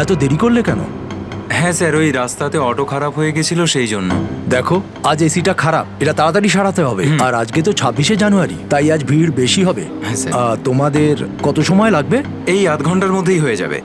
এত দেরি করলে কেন? হ্যাঁ স্যার, ওই রাস্তাতে অটো খারাপ হয়ে গেছিল সেই জন্য। দেখো, আজ এসিটা খারাপ, এটা তাড়াতাড়ি সারাতে হবে। আর আজকে তো 26শে জানুয়ারি, তাই আজ ভিড় বেশি হবে। হ্যাঁ স্যার। তোমাদের কত সময় লাগবে? এই আধ ঘন্টার মধ্যেই হয়ে যাবে।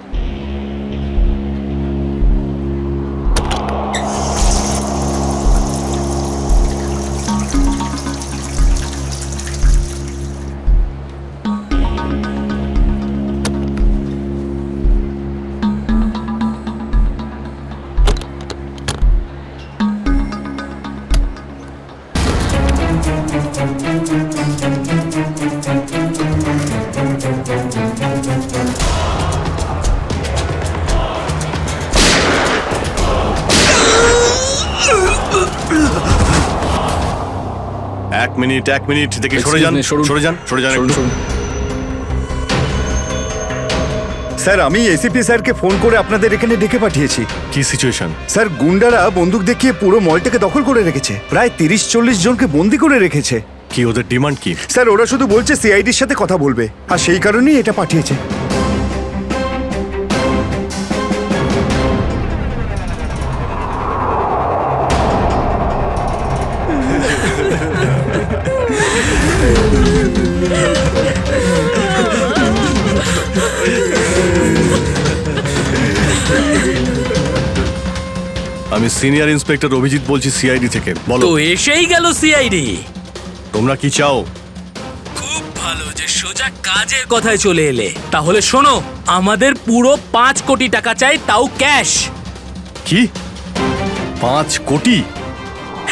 এক মিনিট দেখে সরে যান, সরে যান একটু। স্যার, আমি এসিপি স্যারকে ফোন করে আপনাদের এখানে ডেকে পাঠিয়েছি। কি সিচুয়েশন? স্যার, গুন্ডারা বন্দুক দেখিয়ে পুরো মলটাকে দখল করে রেখেছে। প্রায় 30-40 জনকে বন্দি করে রেখেছে। কি ওদের ডিমান্ড কি? স্যার, ওরা শুধু বলছে সিআইডির সাথে কথা বলবে, আর সেই কারণেই এটা পাঠিয়েছে। আমি সিনিয়র ইন্সপেক্টর অভিজিৎ বলছি সিআইডি থেকে। বলো। তো এসেই গেল সিআইডি। তোমরা কি চাও? খুব ভালো যে সোজা কাজের কথায় চলে এলে। তাহলে শোনো, আমাদের পুরো 5 কোটি টাকা চাই, তাও ক্যাশ। কি 5 কোটি?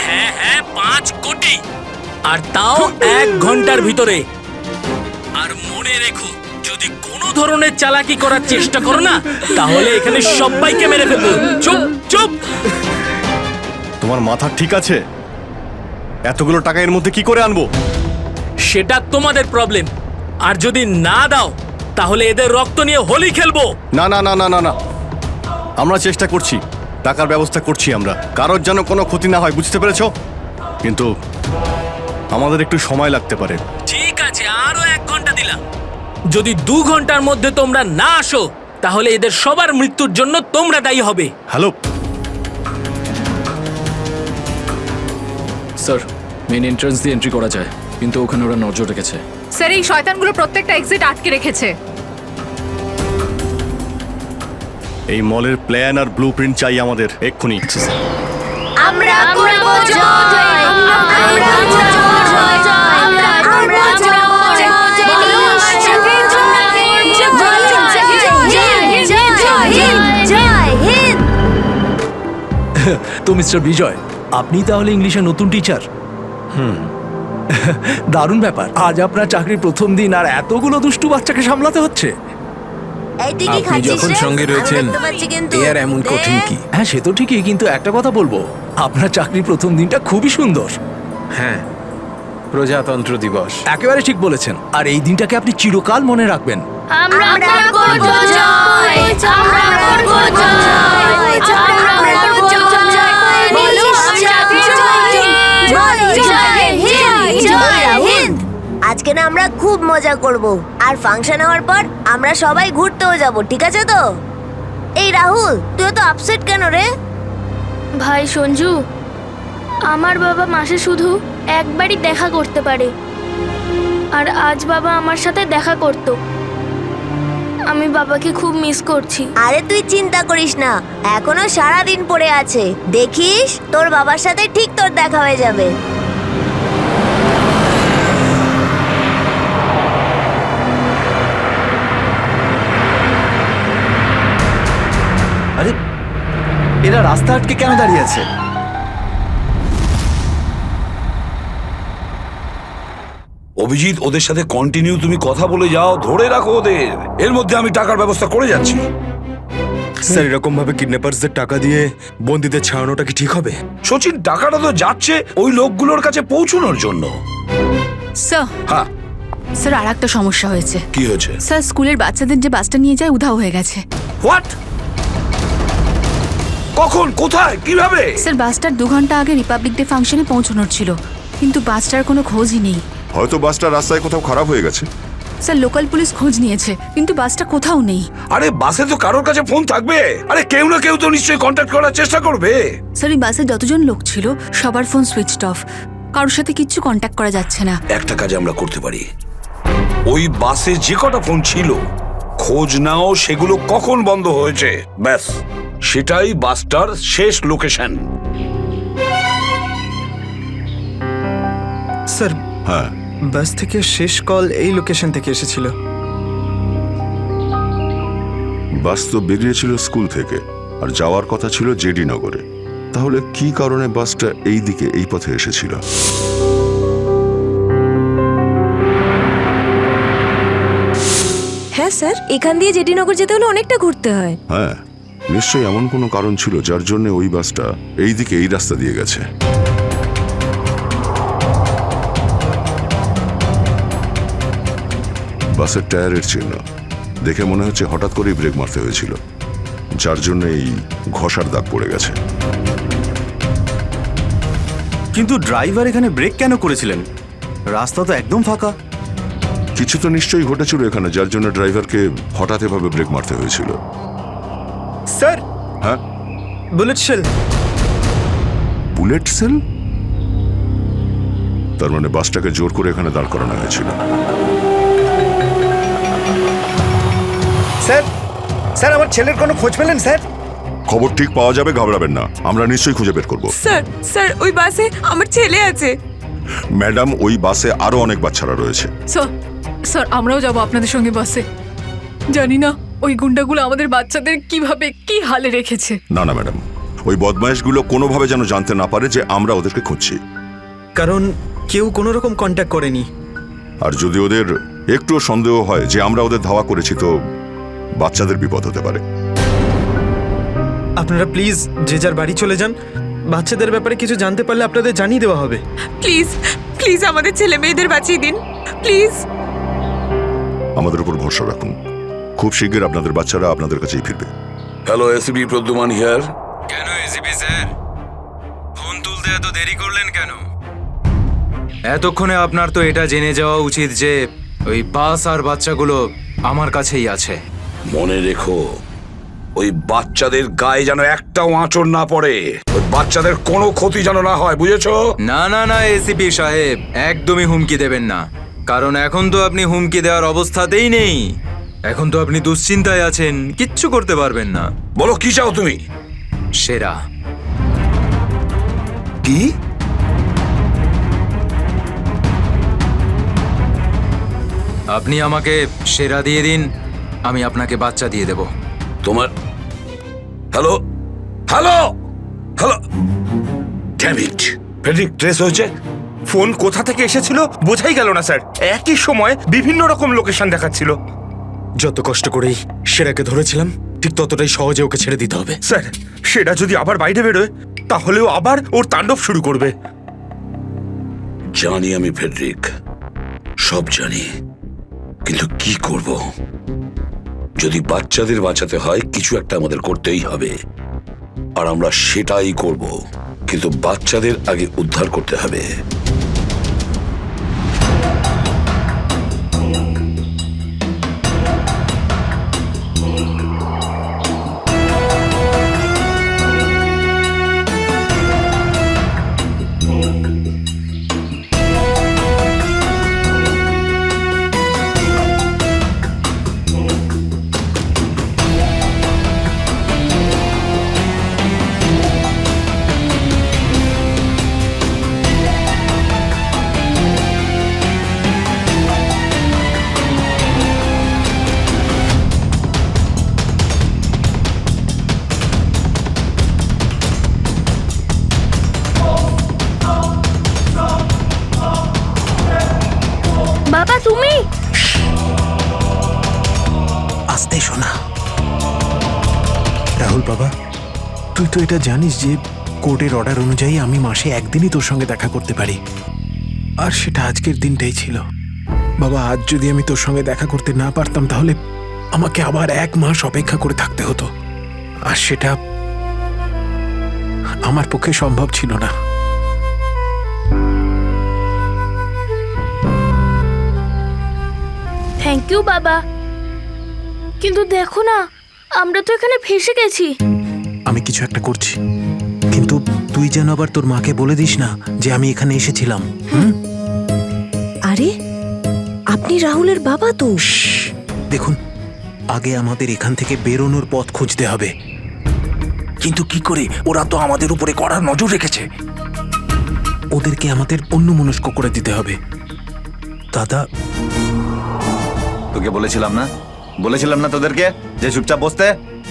হ্যাঁ 5 কোটি, আর তাও 1 ঘন্টার ভিতরে। আর মনে রেখো, যদি কোনো ধরনের চালাকি করার চেষ্টা করো না, তাহলে এখানে সবাইকে মেরে ফেলবো। চুপ চুপ। তোমার মাথা ঠিক আছে? এতগুলো টাকা এর মধ্যে কি করে আনবো? সেটা তোমাদের প্রবলেম। আর যদি না দাও, তাহলে এদের রক্ত নিয়ে হোলি খেলবো। না না না না না না, আমরা চেষ্টা করছি, টাকার ব্যবস্থা করছি আমরা। কারোর যেন কোনো ক্ষতি না হয়, বুঝতে পেরেছো? কিন্তু আমাদের একটু সময় লাগতে পারে। ঠিক আছে, আরো 1 ঘন্টা দিলাম। যদি 2 ঘন্টার মধ্যে তোমরা না আসো, তাহলে এদের সবার মৃত্যুর জন্য তোমরা দায়ী হবে। হ্যালো স্যার, মেন এন্ট্রান্স দিয়ে এন্ট্রি করা যায়, কিন্তু ওখানে ওরা নজর রেখেছে। স্যার, এই শয়তানগুলো প্রত্যেকটা এক্সিট আটকে রেখেছে। এই মলের প্ল্যান আর ব্লুপ্রিন্ট চাই আমাদের এক্ষুনি। আমরা করব জয়, আমরা করব জয়, আমরা করব জয়, জয় হিন্দ। তো মিস্টার বিজয়, আপনি তাহলে ইংলিশে নতুন টিচার? দারুণ ব্যাপার। আজ আপনার চাকরির প্রথম দিন, আর এতগুলো দুষ্টু বাচ্চাকে সামলাতে হচ্ছে। এই তুই কি আপনি খাচ্ছিস যখন রে? সঙ্গে রয়েছেন, আমি দেখতে পাচ্ছি কিন্তু। এ আর এমন কঠিন কি? হ্যাঁ, সে তো ঠিকই, কিন্তু একটা কথা বলবো, আপনার চাকরির প্রথম দিনটা খুবই সুন্দর। হ্যাঁ, প্রজাতন্ত্র দিবস। একেবারে ঠিক বলেছেন, আর এই দিনটাকে আপনি চিরকাল মনে রাখবেন। আমরা করব জয়, আমরা করব জয়, আমরা করব জয়, বলো সাথে জয়, জয় হিন্দ, জয় হিন্দ। আজকে না আমরা খুব মজা করব, আর ফাংশন হওয়ার পর আমরা সবাই ঘুরতেও যাব, ঠিক আছে তো? এই রাহুল, তুই তো আপসেট কেন রে? ভাই সঞ্জু, আমার বাবা মাসে শুধু একবারই দেখা করতে পারে, আর আজ বাবা আমার সাথে দেখা করত। আমি বাবাকে খুব মিস করছি। আরে তুই চিন্তা করিস না, এখনো সারা দিন পড়ে আছে। দেখিস তোর বাবার সাথে ঠিক তোর দেখা হয়ে যাবে। আরে, এরা রাস্তা আটকে কেন দাঁড়িয়ে আছে? অভিজিৎ, ওদের সাথে কন্টিনিউ তুমি কথা বলে যাও, ধরে রাখো ওদের। এর মধ্যে আমি টাকার ব্যবস্থা করে যাচ্ছি। স্যার, এরকম ভাবে কিডন্যাপারসদের টাকা দিয়ে বন্দীদের ছাড়ানোটা কি ঠিক হবে? সচিন, টাকাটা তো যাচ্ছে ওই লোকগুলোর কাছে পৌঁছানোর জন্য। স্যার, হ্যাঁ, স্যার, আর একটা সমস্যা হয়েছে। কি হয়েছে? স্যার, স্কুলের বাচ্চাদের যে বাসটা নিয়ে যায় উধাও হয়ে গেছে। হোয়াট? কখন, কোথায়, কিভাবে? স্যার, বাসটার 2 ঘন্টা আগে রিপাবলিক ডে ফাংশনে পৌঁছানোর ছিল, কিন্তু বাসটার কোনো খোঁজই নেই। হয়তো বাসটা রাস্তায় কোথাও খারাপ হয়ে গেছে। স্যার লোকাল পুলিশ খোঁজ নিয়েছে কিন্তু বাসটা কোথাও নেই। আরে বাসে তো কারোর কাছে ফোন থাকবে, আরে কেউ না কেউ তো নিশ্চয়ই কন্ট্যাক্ট করার চেষ্টা করবে। স্যার এই বাসে যতজন লোক ছিল সবার ফোন সুইচড অফ, কারোর সাথে কিচ্ছু কন্ট্যাক্ট করা যাচ্ছে না। একটা কাজ আমরা করতে পারি, ওই বাসে যে কটা ফোন ছিল খোঁজ নাও সেগুলো কখন বন্ধ হয়েছে, ব্যাস সেটাই বাসটার শেষ লোকেশন। স্যার হ্যাঁ, বাস থেকে শেষ কল এই লোকেশন থেকে এসেছিল। বাস তো বেরিয়েছিল স্কুল থেকে আর যাওয়ার কথা ছিল জেডি নগরে। তাহলে কি কারণে বাসটা এই দিকে এই পথে এসেছিল? হ্যাঁ স্যার, এখান দিয়ে জেডিনগর যেতে হলে অনেকটা ঘুরতে হয়। হ্যাঁ, নিশ্চয়ই এমন কোনো কারণ ছিল যার জন্য ওই বাসটা এই দিকে এই রাস্তা দিয়ে গেছে। বাসের টায়ারের চিহ্ন দেখে মনে হচ্ছে হঠাৎ করেই ব্রেক মারতে হয়েছিল, যার জন্য এই ঘষার দাগ পড়ে গেছে। কিন্তু ড্রাইভার এখানে ব্রেক কেন করেছিলেন? রাস্তা তো একদম ফাঁকা। কিছু তো নিশ্চয়ই ঘটেছিল এখানে, যার জন্য ড্রাইভারকে হঠাৎ এভাবে ব্রেক মারতে হয়েছিল। স্যার, হ্যাঁ, বুলেট শেল। Bullet sell? তার মানে বাসটাকে জোর করে এখানে দাঁড় করানো হয়েছিল। স্যার স্যার আমার ছেলের কোনো খোঁজ পেলেন স্যার? খবর ঠিক পাওয়া যাবে, ঘাবড়াবেন না, আমরা নিশ্চয়ই খুঁজে বের করব। স্যার স্যার ওই বাসে আমার ছেলে আছে। ম্যাডাম, ওই বাসে আরো অনেক বাচ্চারা রয়েছে। স্যার স্যার আমরাও যাব আপনাদের সঙ্গে বাসে। জানি না ওই গুন্ডাগুলো আমাদের বাচ্চাদের কিভাবে কি হালে রেখেছে। না না ম্যাডাম, ওই বদমাইশগুলো কোনোভাবে যেন জানতে না পারে যে আমরা ওদেরকে খুঁজছি। কারণ কেউ কোনো রকম কন্ট্যাক্ট করেনি। আর যদি ওদের একটুও সন্দেহ হয় যে আমরা ওদের ধাওয়া করেছি, তো বাচ্চাদের বিপদ হতে পারে। আপনারা প্লিজ যে যার বাড়ি চলে যান। বাচ্চাদের ব্যাপারে কিছু জানতে পারলে আপনাদের জানিয়ে দেওয়া হবে। প্লিজ প্লিজ আমাদের ছেলে মেয়েদের বাঁচিয়ে দিন প্লিজ। আমাদের উপর ভরসা রাখুন, খুব শীঘ্র আপনাদের বাচ্চারা আপনাদের কাছেই ফিরবে। Hello, ACP Pradyuman here. কেন এসিপি স্যার, ফোন তুলতে এত দেরি করলেন কেন? এতক্ষণে আপনার তো এটা জেনে যাওয়া উচিত যে ওই বাস আর বাচ্চাগুলো আমার কাছেই আছে। মনে রেখো, ওই বাচ্চাদের গায়ে যেন একটাও আঁচড় না পড়ে, ওই বাচ্চাদের কোনো ক্ষতি যেন না হয়, বুঝেছো? না না না এসিপি সাহেব, একদমই হুমকি দেবেন না, কারণ এখন তো আপনি হুমকি দেওয়ার অবস্থাতেই নেই। এখন তো আপনি দুশ্চিন্তায় আছেন, কিচ্ছু করতে পারবেন না। বলো কি চাও তুমি? সেরা। কি? আপনি আমাকে সেরা দিয়ে দিন, আমি আপনাকে বাচ্চা দিয়ে দেব। তোমার hello hello hello, damn it, Friedrich trace হয়েছে। ফোন কোথা থেকে এসেছিল বোঝাই গেল না স্যার। একই সময় বিভিন্ন রকম লোকেশন দেখাচ্ছিল। যত কষ্ট করেই সেরাকে ধরেছিলাম, ঠিক ততটাই সহজে ওকে ছেড়ে দিতে হবে। স্যার, সেটা যদি আবার বাইরে বেরোয় তাহলেও আবার ওর তাণ্ডব শুরু করবে। জানি আমি ফেডরিক, সব জানি, কিন্তু কি করব? যদি বাচ্চাদের বাঁচাতে হয় কিছু একটা আমাদের করতেই হবে, আর আমরা সেটাই করব, কিন্তু বাচ্চাদের আগে উদ্ধার করতে হবে। বাবা তুমি? আস্তে শোনা। রাহুল বাবা, তুই তো এটা জানিস যে কোর্টের অর্ডার অনুযায়ী আমি মাসে একদিনই তোর সঙ্গে দেখা করতে পারি, আর সেটা আজকের দিনটাই ছিল। বাবা, আজ যদি আমি তোর সঙ্গে দেখা করতে না পারতাম তাহলে আমাকে আবার 1 মাস অপেক্ষা করে থাকতে হতো, আর সেটা আমার পক্ষে সম্ভব ছিল না। থ্যাংক ইউ বাবা। কিন্তু দেখো না, আমরা তো এখানে ফেসে গেছি। আমি কিছু একটা করছি, কিন্তু তুই যেন আবার তোর মাকে বলে দিস না যে আমি এখানে এসেছিলাম। আরে আপনি রাহুলের বাবা তো। দেখুন, আগে আমাদের এখান থেকে বেরোনোর পথ খুঁজতে হবে। কিন্তু কি করে? ওরা তো আমাদের উপরে কড়া নজর রেখেছে। ওদেরকে আমাদের অন্যমনস্ক করে দিতে হবে। দাদা, তোকে বলেছিলাম না তোদেরকে যে চুপচাপ বসতে?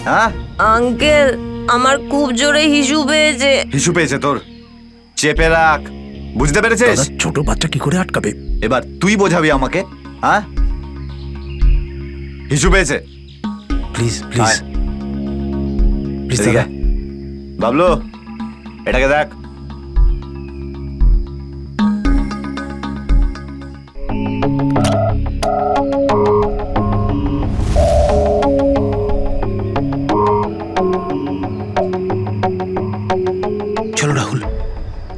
হ্যাঁ আঙ্কেল, আমার খুব জোরে হিসু পেয়েছে। হিসু পেয়েছে তোর? চেপে রাখ, বুঝতে পেরেছিস? ছোট বাচ্চা কি করে আটকাবে? এবার তুই বোঝাবি আমাকে। হ্যাঁ, হিসু পেয়েছে। প্লিজ প্লিজ প্লিজ দাদা। বাবলু, এটাকে দেখ। চলো রাহুল,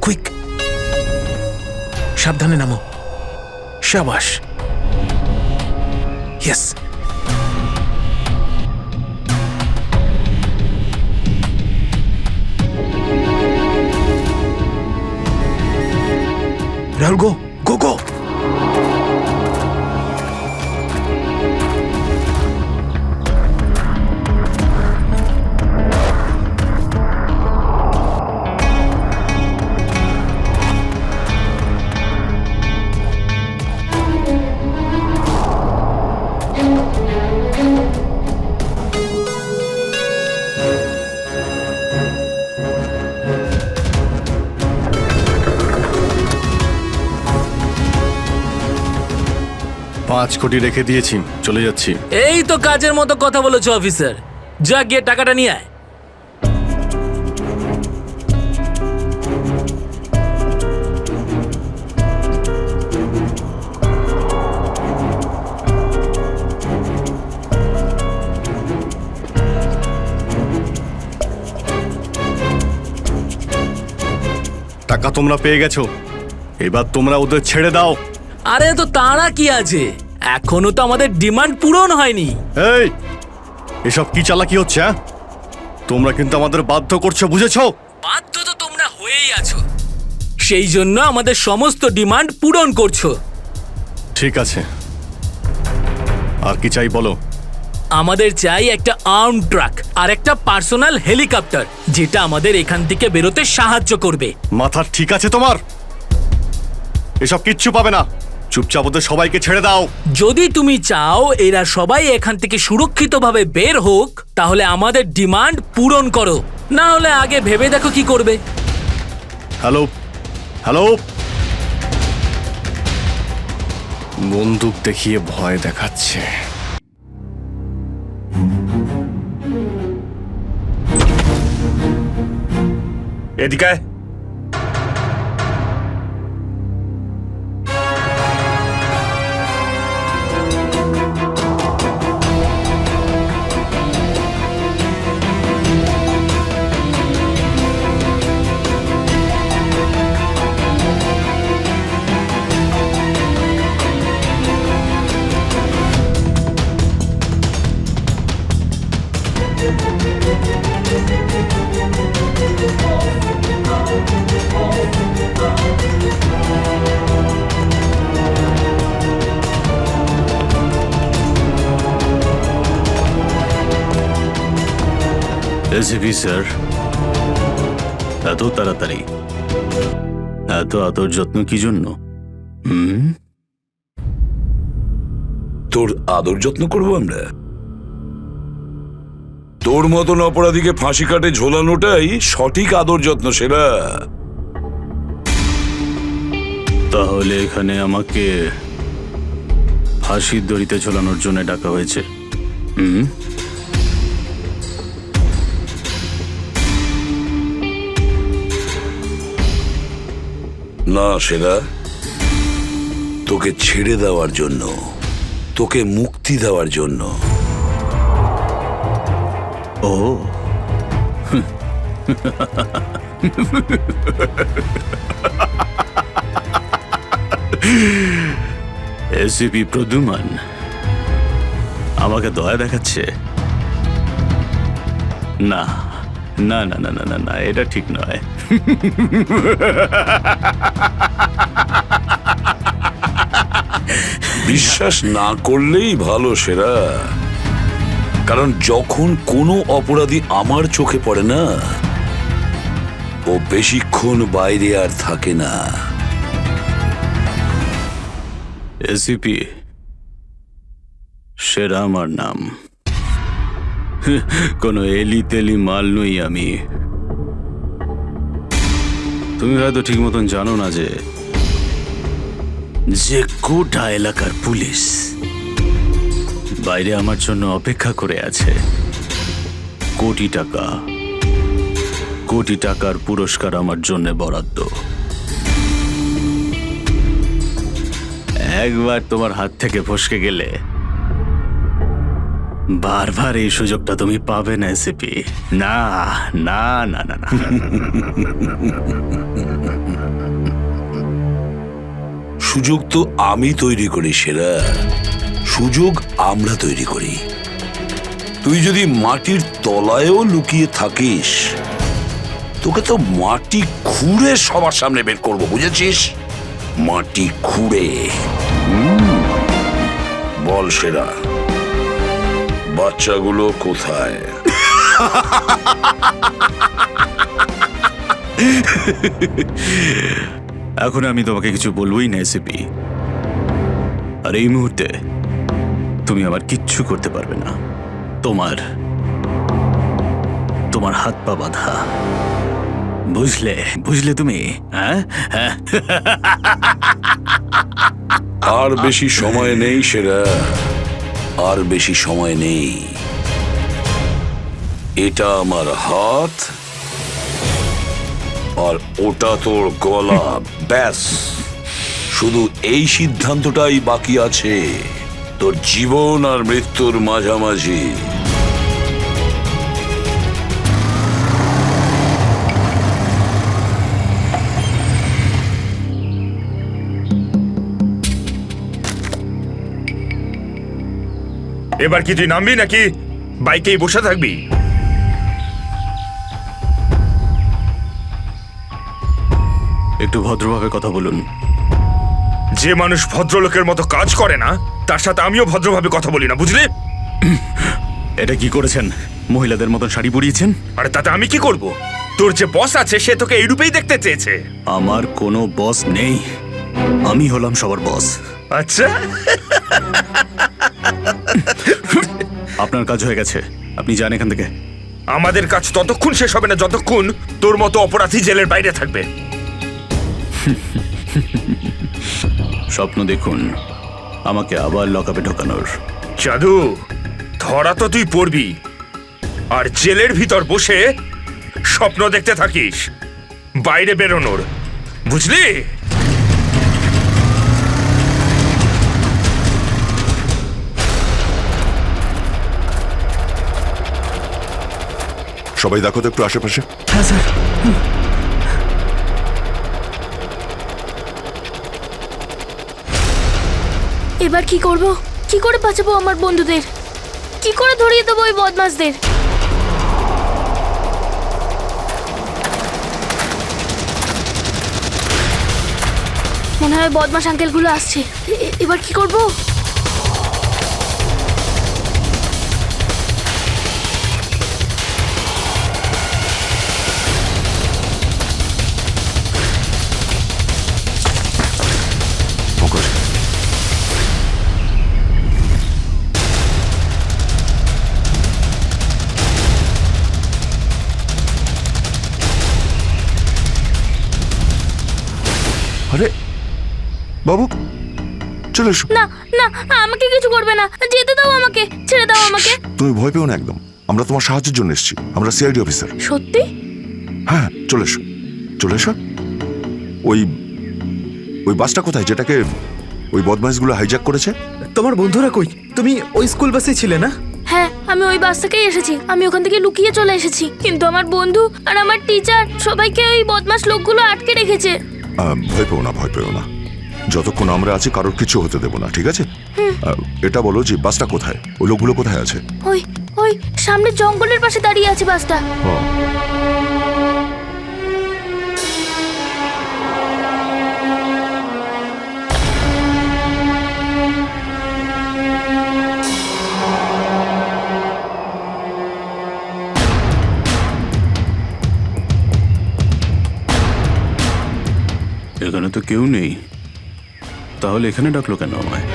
কুইক, সাবধানে নামো। শাবাশ, ইয়েস। রাহুল, গো গো গো। পাঁচ কোটি রেখে দিয়েছি, চলে যাচ্ছি। এই তো কাজের মতো কথা বলেছো অফিসার। যা গিয়ে টাকাটা নিয়ে আয়। টাকা তোমরা পেয়ে গেছো, এবার তোমরা ওদের ছেড়ে দাও। আরে তো তারা কি আছে, এখনো তো আমাদের ডিমান্ড পূরণ হয়নি। এই, এসব কি চালাকি হচ্ছে? হ্যাঁ, তোমরা কিন্তু আমাদের বাধ্য করছো, বুঝেছো? বাধ্য তো তোমরা হয়েই আছো, সেই জন্য আমাদের সমস্ত ডিমান্ড পূরণ করছো। ঠিক আছে, আর কি চাই বলো? আমাদের চাই একটা আর্ম ট্রাক আর একটা পার্সোনাল হেলিকপ্টার, যেটা আমাদের এখান থেকে বেরোতে সাহায্য করবে। মাথা ঠিক আছে তোমার? এসব কিচ্ছু পাবে না, চুপচাপ ওদের সবাইকে ছেড়ে দাও। যদি তুমি চাও এরা সবাই এখান থেকে সুরক্ষিতভাবে বের হোক, তাহলে আমাদের ডিমান্ড পূরণ করো, না হলে আগে ভেবে দেখো কি করবে। হ্যালো হ্যালো, বন্দুক দেখিয়ে ভয় দেখাচ্ছে। এদিকে আয়। এসিপি স্যার, এত তাড়াতাড়ি, এত আদর যত্ন কি জন্য? তোর আদর যত্ন করবো আমরা? তোর মতন অপরাধীকে ফাঁসি কাটে ঝোলানোটাই সঠিক আদর যত্ন, সেরা। তাহলে এখানে আমাকে ফাঁসির দড়িতে ঝোলানোর জন্য ডাকা হয়েছে? না সেরা, তোকে ছেড়ে দেওয়ার জন্য, তোকে মুক্তি দেওয়ার জন্য। ও এসিপি প্রদ্যুমান, আমাকে দয়া দেখাচ্ছে? না না না না না না না, এটা ঠিক নয়। বিশ্বাস না করলেই ভালো সেরা, কারণ যখন কোনো অপরাধী আমার চোখে পড়ে না, ও বেশিক্ষণ বাইরে আর থাকে না। এসিপি, সেরা আমার নাম। কোনো এলি তেলি মাল নই আমি। তুমি হয়তো ঠিক মতন জানো না যে গোটা এলাকার পুলিশ বাইরে আমার জন্য অপেক্ষা করে আছে। কোটি টাকার পুরস্কার আমার জন্য বরাদ্দ। একবার তোমার হাত থেকে ফসকে গেলে বারবার এই সুযোগটা তুমি পাবে না এসিপি। না না না না না। সুযোগ তো আমি তৈরি করি সেরা, সুযোগ আমরা তৈরি করি। তুই যদি মাটির তলায়ও লুকিয়ে থাকিস, তোকে তো মাটি খুঁড়ে সবার সামনে বের করবো, বুঝেছিস? মাটি খুঁড়ে। বল সেরা, বাচ্চাগুলো কোথায়? এখন আমি তোমাকে কিছু বলবোই না এসিপি। আর এই মুহূর্তে তুমি আমার কিচ্ছু করতে পারবে না। তোমার হাত পা বাঁধা। বুঝলে তুমি? হ্যাঁ, আর বেশি সময় নেই সেরা, আর বেশি সময় নেই। এটা আমার হাত, আর ওটা তোর গলা। ব্যাস, শুধু এই সিদ্ধান্তটাই বাকি আছে, তোর জীবন আর মৃত্যুর মাঝামাঝি। এবার কি তুই নামবি নাকি বাইকেই বসে থাকবি? একটু ভদ্রভাবে কথা বলুন। যে মানুষ ভদ্রলোকের মতো কাজ করে না, তার সাথে আমিও ভদ্রভাবে কথা বলি না, বুঝলি? এটা কি করেছেন? মহিলাদের মতন শাড়ি পরিয়েছেন? আরে তাতে আমি কি করব? তোর যে বস আছে সে তোকে এই রূপেই দেখতে চেয়েছে। আমার কোনো বস নেই, আমি হলাম সবার বস। আচ্ছা, আপনার কাজ হয়ে গেছে, আপনি যান এখান থেকে। আমাদের কাজ ততক্ষণ শেষ হবে না যতক্ষণ তোর মতো অপরাধী জেলের বাইরে থাকবে। স্বপ্ন দেখুন আমাকে আবার লকআপে ঢোকানোর। জাদু, ধরা তো তুই পড়বি, আর জেলের ভিতর বসে স্বপ্ন দেখতে থাকিস বাইরে বেরোনোর, বুঝলি? সবাই দেখো তো একটু আশেপাশে। হ্যাঁ স্যার। এবার কি করব? কি করে বাঁচাবো আমার বন্ধুদের? কি করে ধরিয়ে দেবো ওই বদমাশদের? মনে হয় বদমাশ আঙ্কেলগুলো আসছে। এবার কি করব? আরে বাবু, চলে এসো। না না, আমাকে কিছু করবে না, যেতে দাও আমাকে, ছেড়ে দাও আমাকে। তুমি ভয় পেও না একদম, আমরা তোমার সাহায্যের জন্য এসেছি। আমরা সিআইডি অফিসার। সত্যি? হ্যাঁ, চলে এসো, চলে এসো। ওই বাসটা কোথায় যেটাকে ওই বদমাইশগুলো হাইজ্যাক করেছে? তোমার বন্ধুরা কই? তুমি ওই স্কুল বাসে ছিলে না? হ্যাঁ, আমি ওই বাস থেকেই এসেছি। আমি ওখান থেকে লুকিয়ে চলে এসেছি, কিন্তু আমার বন্ধু আর আমার টিচার সবাইকে ওই বদমাশ লোকগুলো আটকে রেখেছে। ভয় পেও না, ভয় পেও না। যতক্ষণ আমরা আছি কারোর কিছু হতে দেবো না, ঠিক আছে? এটা বলো যে বাসটা কোথায়, ওই লোকগুলো কোথায় আছে? ওই ওই সামনে জঙ্গলের পাশে দাঁড়িয়ে আছে বাসটা। এখানে তো কেউ নেই, তাহলে এখানে ডাকলো কেন আমায়?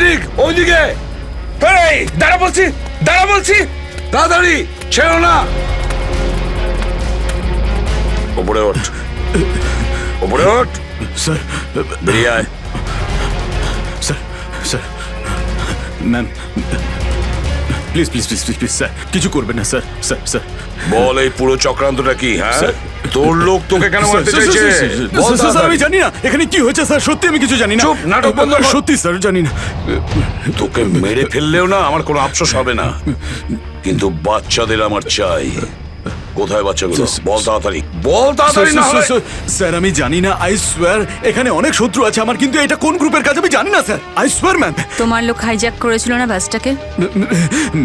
ঠিক ওইদিকে। এই দাঁড়া বলছি, দাঁড়া বলছি, তাড়াতাড়ি ছেড়ো না। ওপরে ওঠ, ওপরে ওঠ। স্যার বেরিয়ে আয়। Sir sir ma'am please please please please please sir কিছু করবেন না স্যার। স্যার স্যার বল এই পুরো চক্রান্তটা কি? হ্যাঁ, তোর লোক তোকে কেন মারতে চাইছে? বল স্যার আমি জানি না এখানে কি হয়েছে স্যার, সত্যি আমি কিছু জানি না। চুপ, নাটক বন্ধ কর। সত্যি স্যার জানি না। তোকে মেরে ফেললেও না আমার কোনো আফসোস হবে না, কিন্তু বাচ্চাদের আমার চাই। কোথায় বাচ্চাগুলো? বল তাড়াতাড়ি, বল তাড়াতাড়ি। না হলে স্যার আমি জানি না, আই সোয়ার এখানে অনেক শত্রু আছে আমার, কিন্তু এটা কোন গ্রুপের কাজ আমি জানি না স্যার, আই সোয়ার ম্যাম। তোমার লোক হাইজ্যাক করেছিল না বাসটাকে?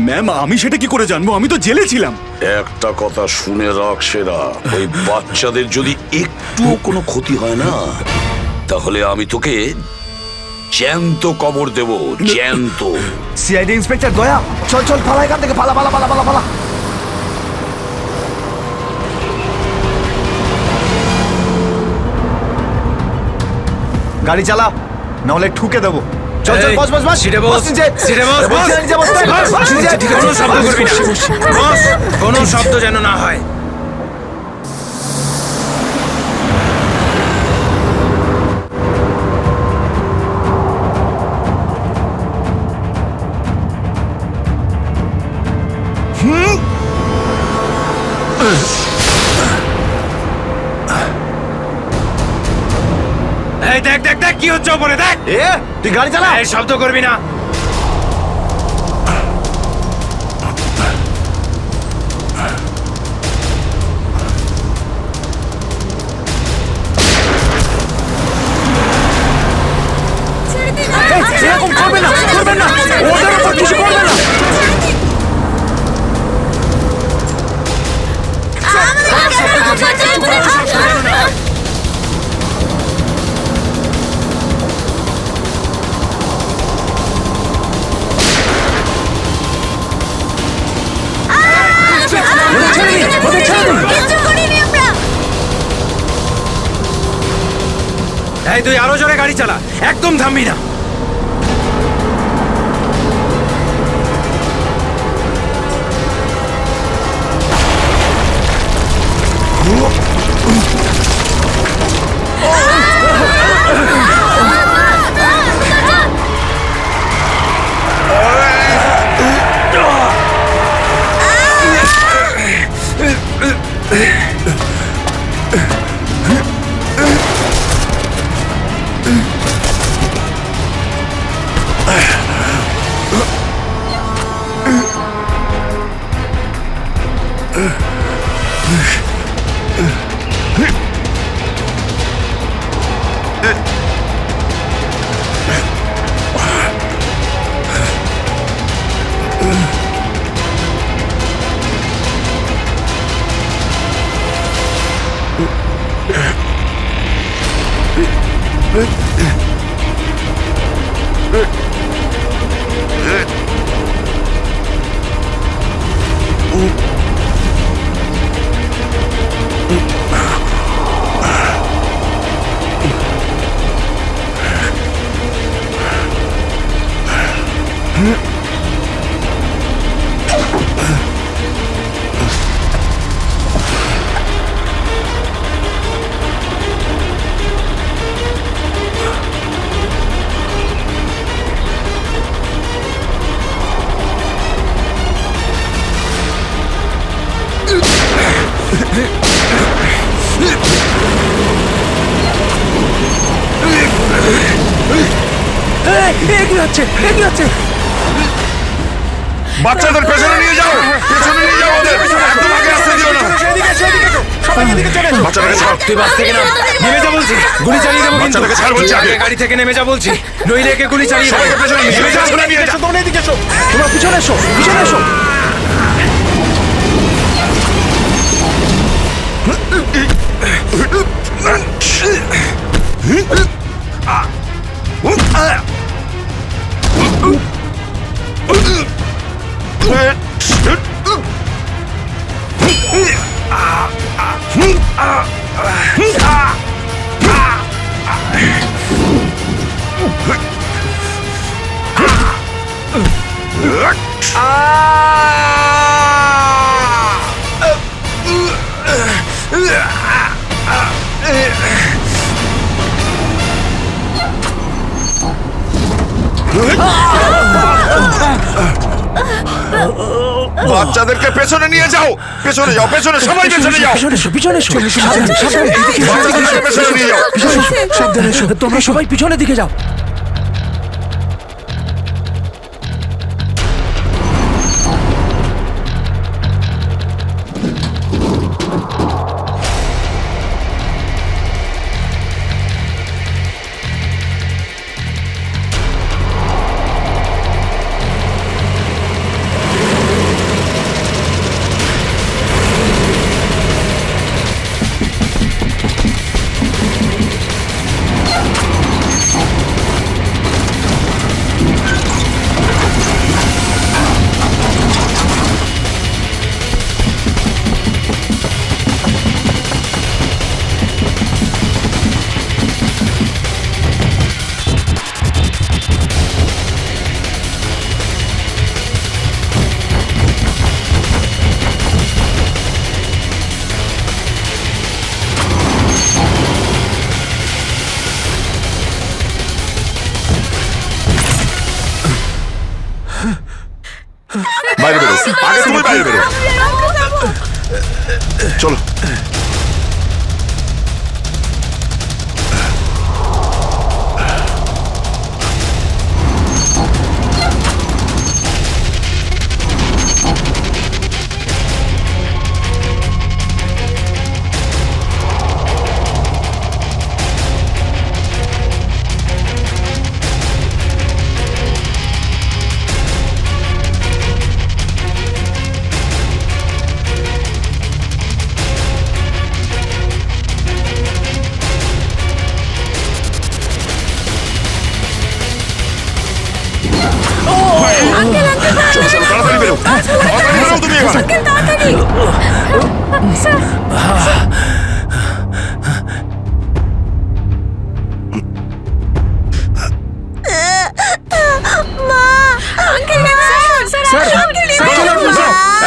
ম্যাম আমি সেটা কি করে জানবো, আমি তো জেলে ছিলাম। একটা কথা শুনে রাখ সেরা, ওই বাচ্চাদের যদি একটুও কোনো ক্ষতি হয় না, তাহলে আমি তোকে জ্যান্ত কবর দেব, জ্যান্ত। সিআইডি ইন্সপেক্টর দয়া, চল চল পালা এখান থেকে, পালা পালা পালা পালা পালা। গাড়ি চালা, নাহলে ঠুকে দেবো। চল চল, বস বস বস। সিটে বস, নিচে। সিটে বস, বস বস। নিচে, বস বস, বস নিচে। কোনো শব্দ করবি না, বস, কোনো শব্দ যেন না হয়। এই দেখ দেখ দেখ কি হচ্ছে ওপরে, দেখ। তুই গাড়ি চালা। এই শব্দ করবি না। এরকম করবে না, করবেন না, ওদের উপর কিছু করবে না। এই তুই আরো জোরে গাড়ি চালা, একদম থামবি না। এগিয়ে যাচ্ছে, এগিয়ে যাচ্ছে। বাচ্চাদের পেছনে নিয়ে যাও, পেছনে নিয়ে যাও ওদের, একদম আগে আসতে দিও না। বাচ্চাটাকে ছাড়, তুই বাস থেকে নাম, নেমে যা বলছি, গুলি চালিয়ে দেবো কিন্তু। বাচ্চাটাকে ছাড় বলছি আগে। গাড়ি থেকে নেমে যা বলছি, নইলে একে গুলি চালিয়ে দেবো। সবাইকে পেছনে নিয়ে যাও, পেছনে নিয়ে যাও। তোমরা এদিকে এসো, তোমরা পিছনে এসো, পিছনে এসো। বাচ্চাদেরকে পেছনে নিয়ে যাও, পেছনে যাও, পেছনে, সবাই পেছনে যাও। পিছনে এসো, পিছনে এসো। সাবধানে, সাবধানে, এদিকে এসো, বাচ্চাদেরকে পেছনে নিয়ে যাও। পিছনে এসো, সাবধানে এসো। তোমরা সবাই পিছনের দিকে যাও। বাইরে বেরো, আগে তুমি বাইরে বেরো। চলো। চলো, চলো, তাড়াতাড়ি বেরো, তাড়াতাড়ি বেরো তুমি এবার।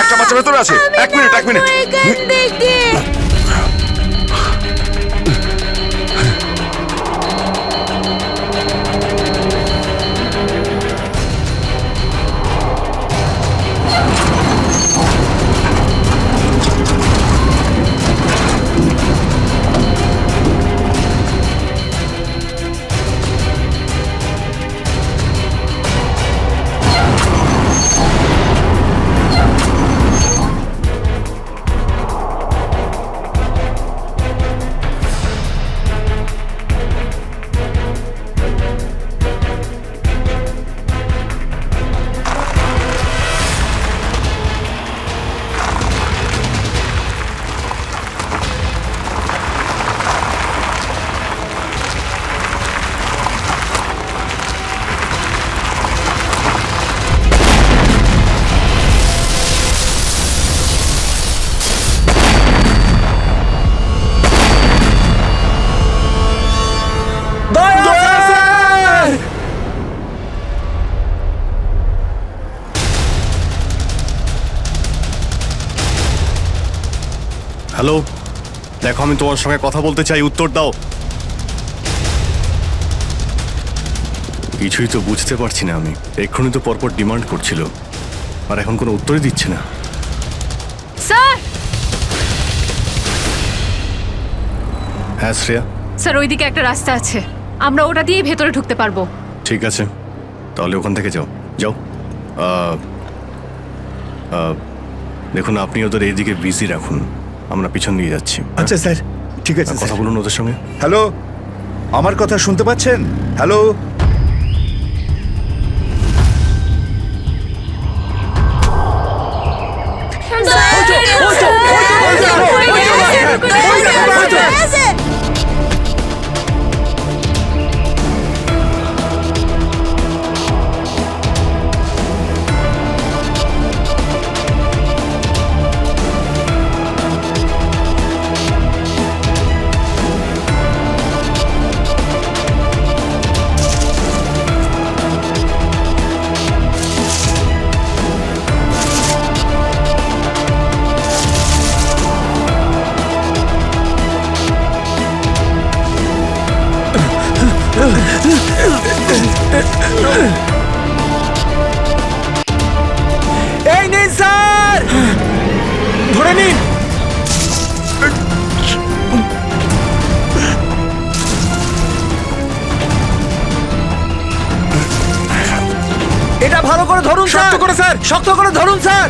একটা বাচ্চা ভেতরে আছে, এক মিনিট, এক মিনিট। হ্যালো, দেখো আমি তোমার সঙ্গে কথা বলতে চাই, উত্তর দাও। কিছুই তো বুঝতে পারছি না আমি। এক্ষুনি তো পরপর ডিমান্ড করছিল, আর এখন কোনো উত্তরই দিচ্ছে না। স্যার, হ্যাঁ শ্রেয়া, স্যার ওইদিকে একটা রাস্তা আছে, আমরা ওটা দিয়েই ভেতরে ঢুকতে পারবো। ঠিক আছে, তাহলে ওখান থেকে যাও। যাও, দেখুন আপনি ওদের এইদিকে বিজি রাখুন, আমরা পিছন দিয়ে যাচ্ছি। আচ্ছা স্যার, ঠিক আছে। কথা বলুন ওদের সঙ্গে। হ্যালো, আমার কথা শুনতে পাচ্ছেন? হ্যালো, এই নিন স্যার, ধরে নিন। এটা ভালো করে ধরুন স্যার। শক্ত করে স্যার, শক্ত করে ধরুন স্যার।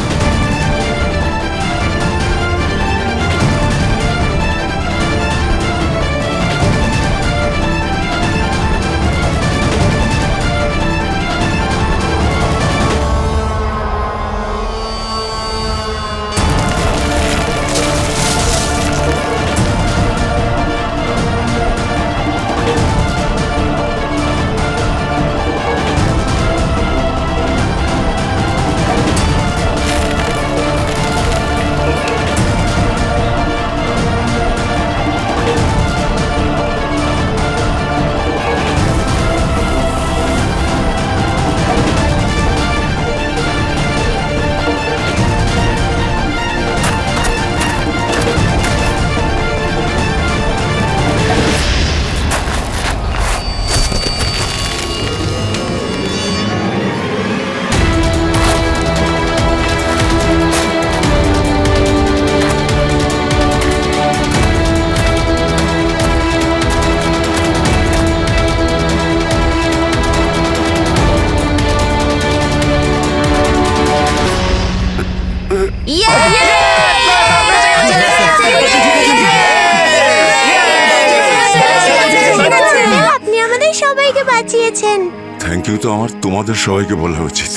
আপনি আমাদের সবাইকে বাঁচিয়েছেন। থ্যাংক ইউ তো আমার তোমাদের সবাইকে বলা উচিত।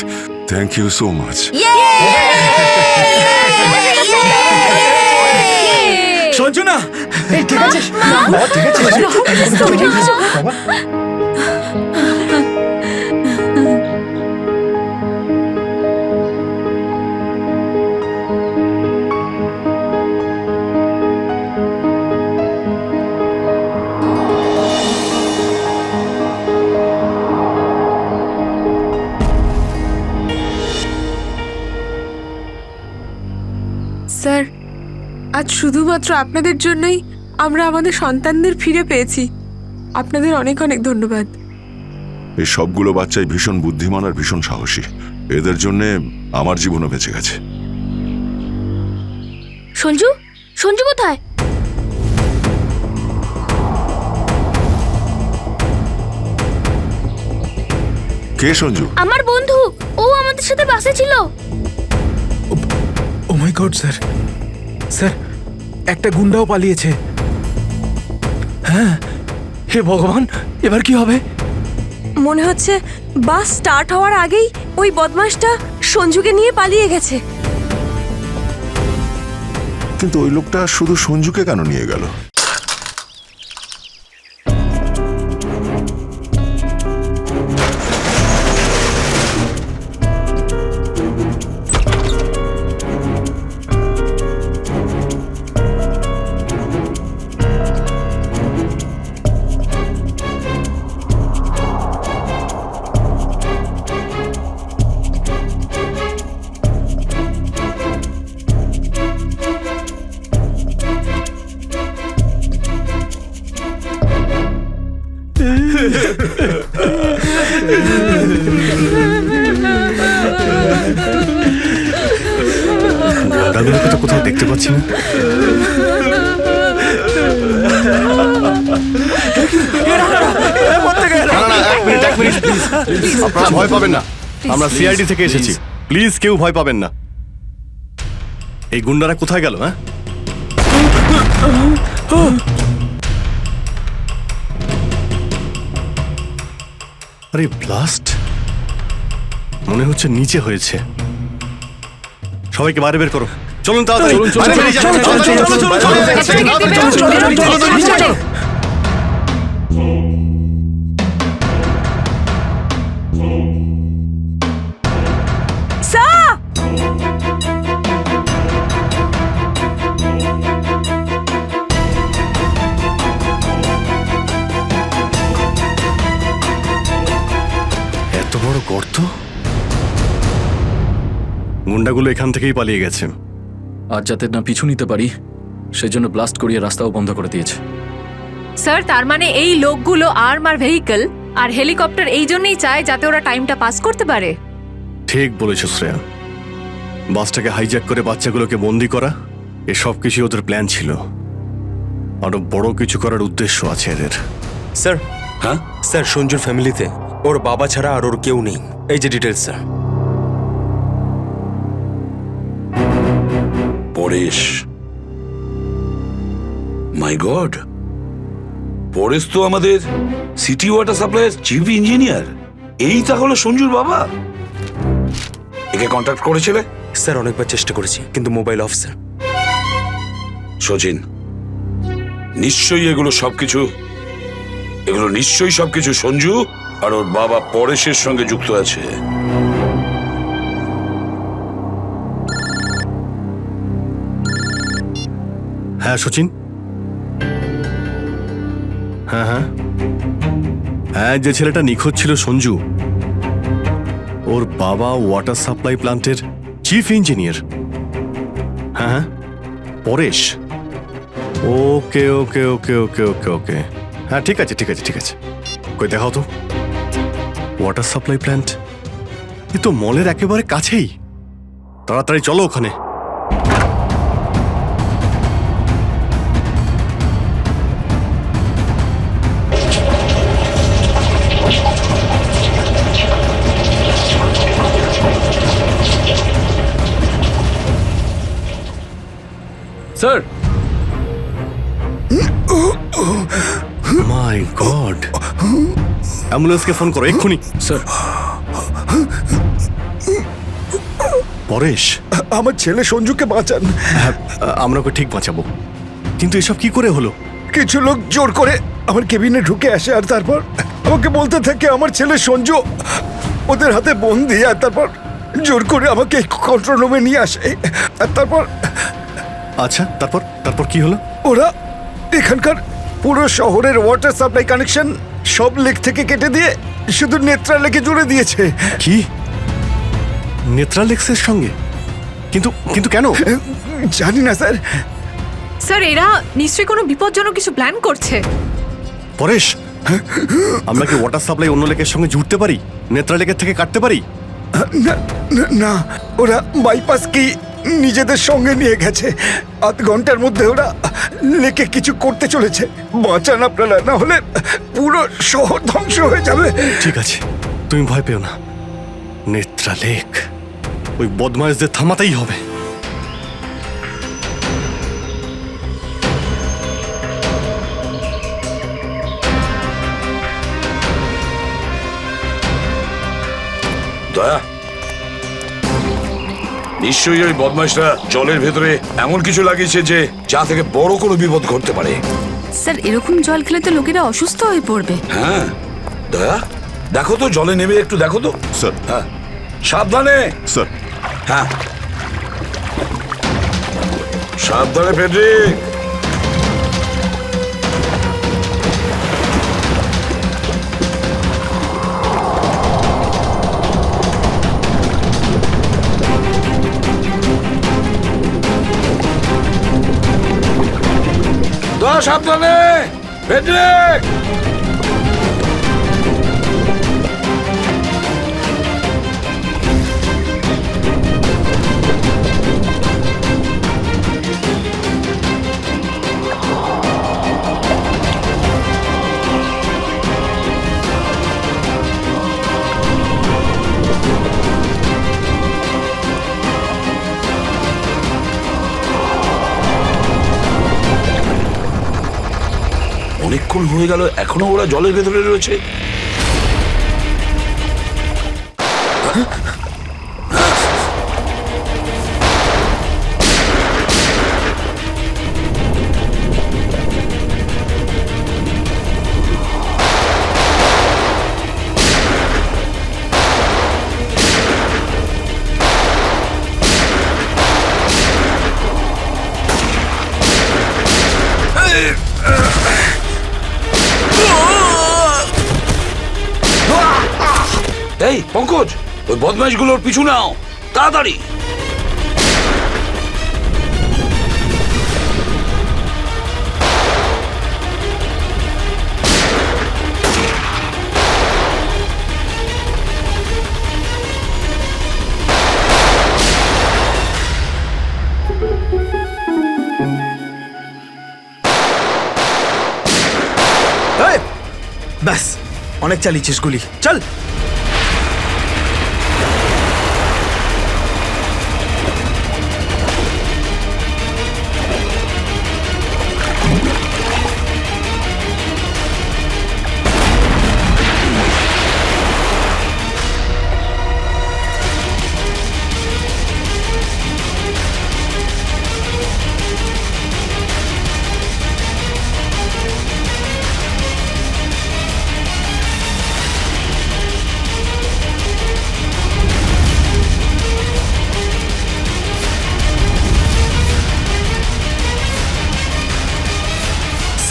Thank you so much. Sanjana, ঠিক আছে, ঠিক আছে। স্যার, আজ শুধুমাত্র আপনাদের জন্যই আমরা আমাদের সন্তানদের ফিরে পেয়েছি। আপনাদের অনেক অনেক ধন্যবাদ। এই সবগুলো বাচ্চাই ভীষণ বুদ্ধিমান আর ভীষণ সাহসী। এদের জন্যে আমার জীবনও বেঁচে গেছে। সঞ্জু, সঞ্জু কোথায়? কে সঞ্জু? আমার বন্ধু, ও আমাদের সাথে বাসে ছিল। ও মাই গড স্যার, স্যার একটা গুন্ডাও পালিয়েছে। হ্যাঁ, হে ভগবান, এবার কি হবে? মনে হচ্ছে বাস স্টার্ট হওয়ার আগেই ওই বদমাশটা সঞ্জুকে নিয়ে পালিয়ে গেছে। কিন্তু ওই লোকটা শুধু সঞ্জুকে কেন নিয়ে গেল? দাদুকে তো কোথাও দেখতে পাচ্ছি না। আপনারা ভয় পাবেন না, আমরা সিআইডি থেকে এসেছি। প্লিজ কেউ ভয় পাবেন না। এই গুন্ডারা কোথায় গেল? হ্যাঁ, আরে ব্লাস্ট মনে হচ্ছে নিচে হয়েছে। সবাইকে বাইরে বের করো, চলুন তাড়াতাড়ি। বাইরে বেরিয়ে যান, চলুন। এত বড় গর্ত! গুন্ডাগুলো এখান থেকেই পালিয়ে গেছে। আর যাতে না পিছু নিতে পারি সেজন্য ব্লাস্ট করিয়ে রাস্তাও বন্ধ করে দিয়েছে। স্যার তার মানে এই লোকগুলো আর্মার ভেহিকল আর হেলিকপ্টার এই জন্যই চায় যাতে ওরা টাইমটা পাস করতে পারে। ঠিক বলেছ শ্রেয়া, বাসটাকে হাইজ্যাক করে বাচ্চাগুলোকে বন্দি করা এসব কিছু ওদের প্ল্যান ছিল। আরো বড় কিছু করার উদ্দেশ্য আছে এদের। স্যার, হ্যাঁ স্যার সঞ্জুর ফ্যামিলিতে ওর বাবা ছাড়া আর ওর কেউ নেই। এই যে ডিটেলস স্যার। পরেশ, মাই গড, পরেশ তো আমাদের সিটি ওয়াটার সাপ্লাইয়ের চিফ ইঞ্জিনিয়ার। এই তাহলে সঞ্জুর বাবা। একে কন্ট্যাক্ট করেছিলে? স্যার অনেকবার চেষ্টা করেছি কিন্তু মোবাইল অফ স্যার। সচিন, নিশ্চয়ই এগুলো সবকিছু সঞ্জু আর ওর বাবা পরেশের সঙ্গে যুক্ত আছে। হ্যাঁ সচিন, হ্যাঁ হ্যাঁ হ্যাঁ, যে ছেলেটা নিখোঁজ ছিল সঞ্জু, ওর বাবা ওয়াটার সাপ্লাই প্ল্যান্টের চিফ ইঞ্জিনিয়ার। হ্যাঁ হ্যাঁ, পরেশ। ওকে ওকে ওকে ওকে ওকে ওকে, হ্যাঁ ঠিক আছে ঠিক আছে ঠিক আছে। কই দেখাও তো ওয়াটার সাপ্লাই প্ল্যান্ট। এ তো মলের একেবারে কাছেই। তাড়াতাড়ি চলো ওখানে। স্যার, মাই গড, অ্যাম্বুলেন্সকে ফোন করো এক্ষুনি। স্যার, পরেশ, আমার ছেলে সঞ্জুকে বাঁচান। হ্যাঁ, আমরা ওকে ঠিক বাঁচাবো, কিন্তু এসব কি করে হলো? কিছু লোক জোর করে আমার কেবিনে ঢুকে আসে আর তারপর আমাকে বলতে থাকে আমার ছেলে সঞ্জু ওদের হাতে বন্দি। আর তারপর জোর করে আমাকে কন্ট্রোল রুমে নিয়ে আসে। আর তারপর আচ্ছা, তারপর তারপর কি হলো? ওরা এখানকার পুরো শহরের ওয়াটার সাপ্লাই কানেকশন সব লেক থেকে কেটে দিয়ে শুধু নেত্রা লেকে জুড়ে দিয়েছে। কি, নেত্রালেক্সের সঙ্গে? কিন্তু কিন্তু কেন? জানি না স্যার। স্যার এরা নিশ্চয়ই কোনো বিপজ্জনক কিছু প্ল্যান করছে। পরেশ, আমরা কি ওয়াটার সাপ্লাই অন্য লেকের সঙ্গে জুড়তে পারি? নেত্রা লেকের থেকে কাটতে পারি? না না, না, ওরা বাইপাস কি নিজেদের সঙ্গে নিয়ে গেছে। আধ ঘন্টার মধ্যে ওরা লেকে কিছু করতে চলেছে। বাঁচান আপনারা, না হলে পুরো শহর ধ্বংস হয়ে যাবে। ঠিক আছে, তুমি ভয় পেও না। নেত্রা লেক, ওই বদমাইশদের থামাতেই হবে। দয়া, নিশ্চয়ই ওই বদমাইশরা জলের ভেতরে এমন কিছু লাগিয়েছে যে যা থেকে বড় কোনো বিপদ ঘটতে পারে। স্যার এরকম জল খেলে তো লোকেরা অসুস্থ হয়ে পড়বে। হ্যাঁ দয়া, দেখো তো জলে নেমে একটু দেখো তো। স্যার। হ্যাঁ, সাবধানে। স্যার। হ্যাঁ, সাবধানে ফেডরিক। দয়া, সাবধানে ফেডরিক। অনেকক্ষণ হয়ে গেল, এখনো ওরা জলের ভেতরে রয়েছে। এই পঙ্কজ, ওই বদমাইশগুলোর পিছু নাও তাড়াতাড়ি। ব্যাস, অনেক চালিয়েছিস গুলি, চল।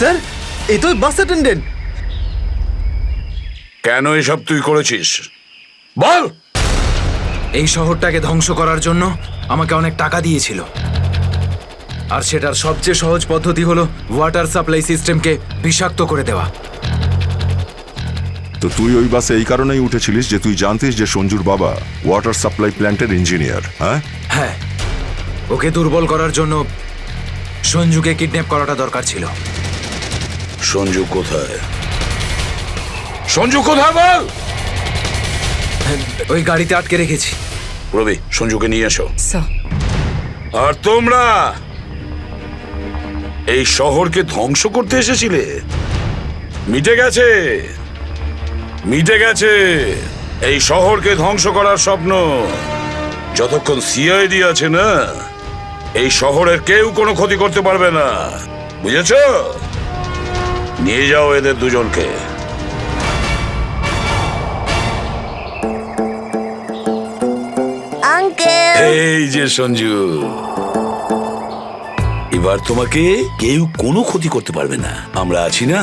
স্যার, এই তো বাস অ্যাটেন্ডেন্ট। কেন এসব তুই করেছিস বল? এই শহরটাকে ধ্বংস করার জন্য আমাকে অনেক টাকা দিয়েছিল, আর সেটার সবচেয়ে সহজ পদ্ধতি হলো ওয়াটার সাপ্লাই সিস্টেমকে বিষাক্ত করে দেওয়া। তো তুই ওই বাসে এই কারণেই উঠেছিলিস যে তুই জানতিস যে সঞ্জুর বাবা ওয়াটার সাপ্লাই প্ল্যান্টের ইঞ্জিনিয়ার? হ্যাঁ হ্যাঁ, ওকে দুর্বল করার জন্য সঞ্জুকে কিডন্যাপ করাটা দরকার ছিল। সঞ্জু কোথায়? সঞ্জু কোথায় বল? ওই গাড়িতে আটকে রেখেছি। রবি, সঞ্জুকে নিয়ে এসো। আর তোমরা এই শহরকে ধ্বংস করতে এসেছিলে? মিটে গেছে, মিটে গেছে এই শহরকে ধ্বংস করার স্বপ্ন। যতক্ষণ সিআইডি আছে না, এই শহরের কেউ কোনো ক্ষতি করতে পারবে না, বুঝেছো? নিয়ে যাও এদের দুজনকে। আঙ্কেল, এই যে সঞ্জু, এবার তোমাকে কেউ কোনো ক্ষতি করতে পারবে না, আমরা আছি না?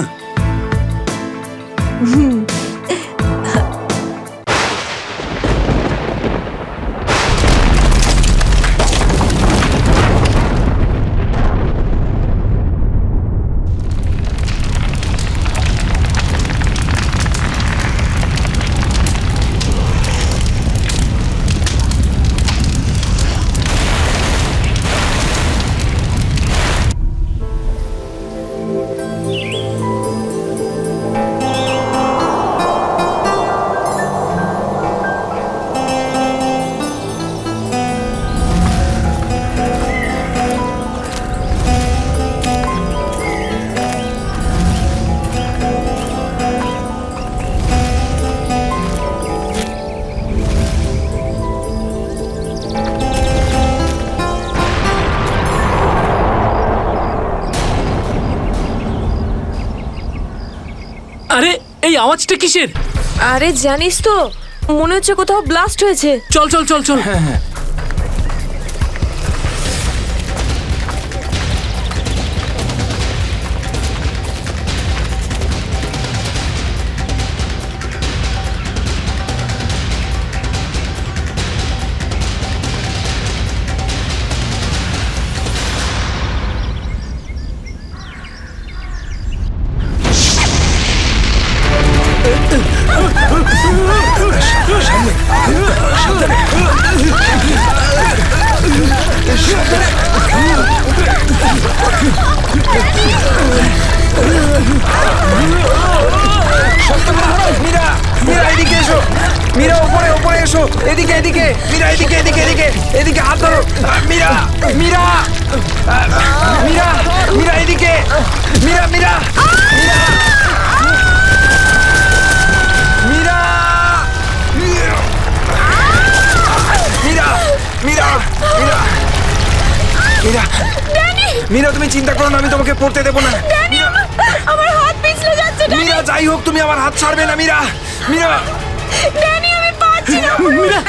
আরে এই আওয়াজটা কিসের? আরে জানিস তো, মনে হচ্ছে কোথাও ব্লাস্ট হয়েছে। চল চল চল চল। হ্যাঁ হ্যাঁ, মীরা, মীরা এদিকে এসো, মীরা ওপরে ওপরে এসো, এদিকে এদিকে, মীরা এদিকে এদিকে এদিকে এদিকে হাত ধরো। মীরা, মীরা, মীরা, মীরা এদিকে, মীরা মীরা মীরা মীরা মীরা মীরা মীরা মীরা মীরা তুমি চিন্তা করো না, আমি তোমাকে পড়তে দেবো না। আমার হাত পিছলে যাচ্ছে মীরা যাই হোক তুমি আমার হাত ছাড়বে না। মীরা মীরা ড্যানি, আমি পাচ্ছি না। মীরা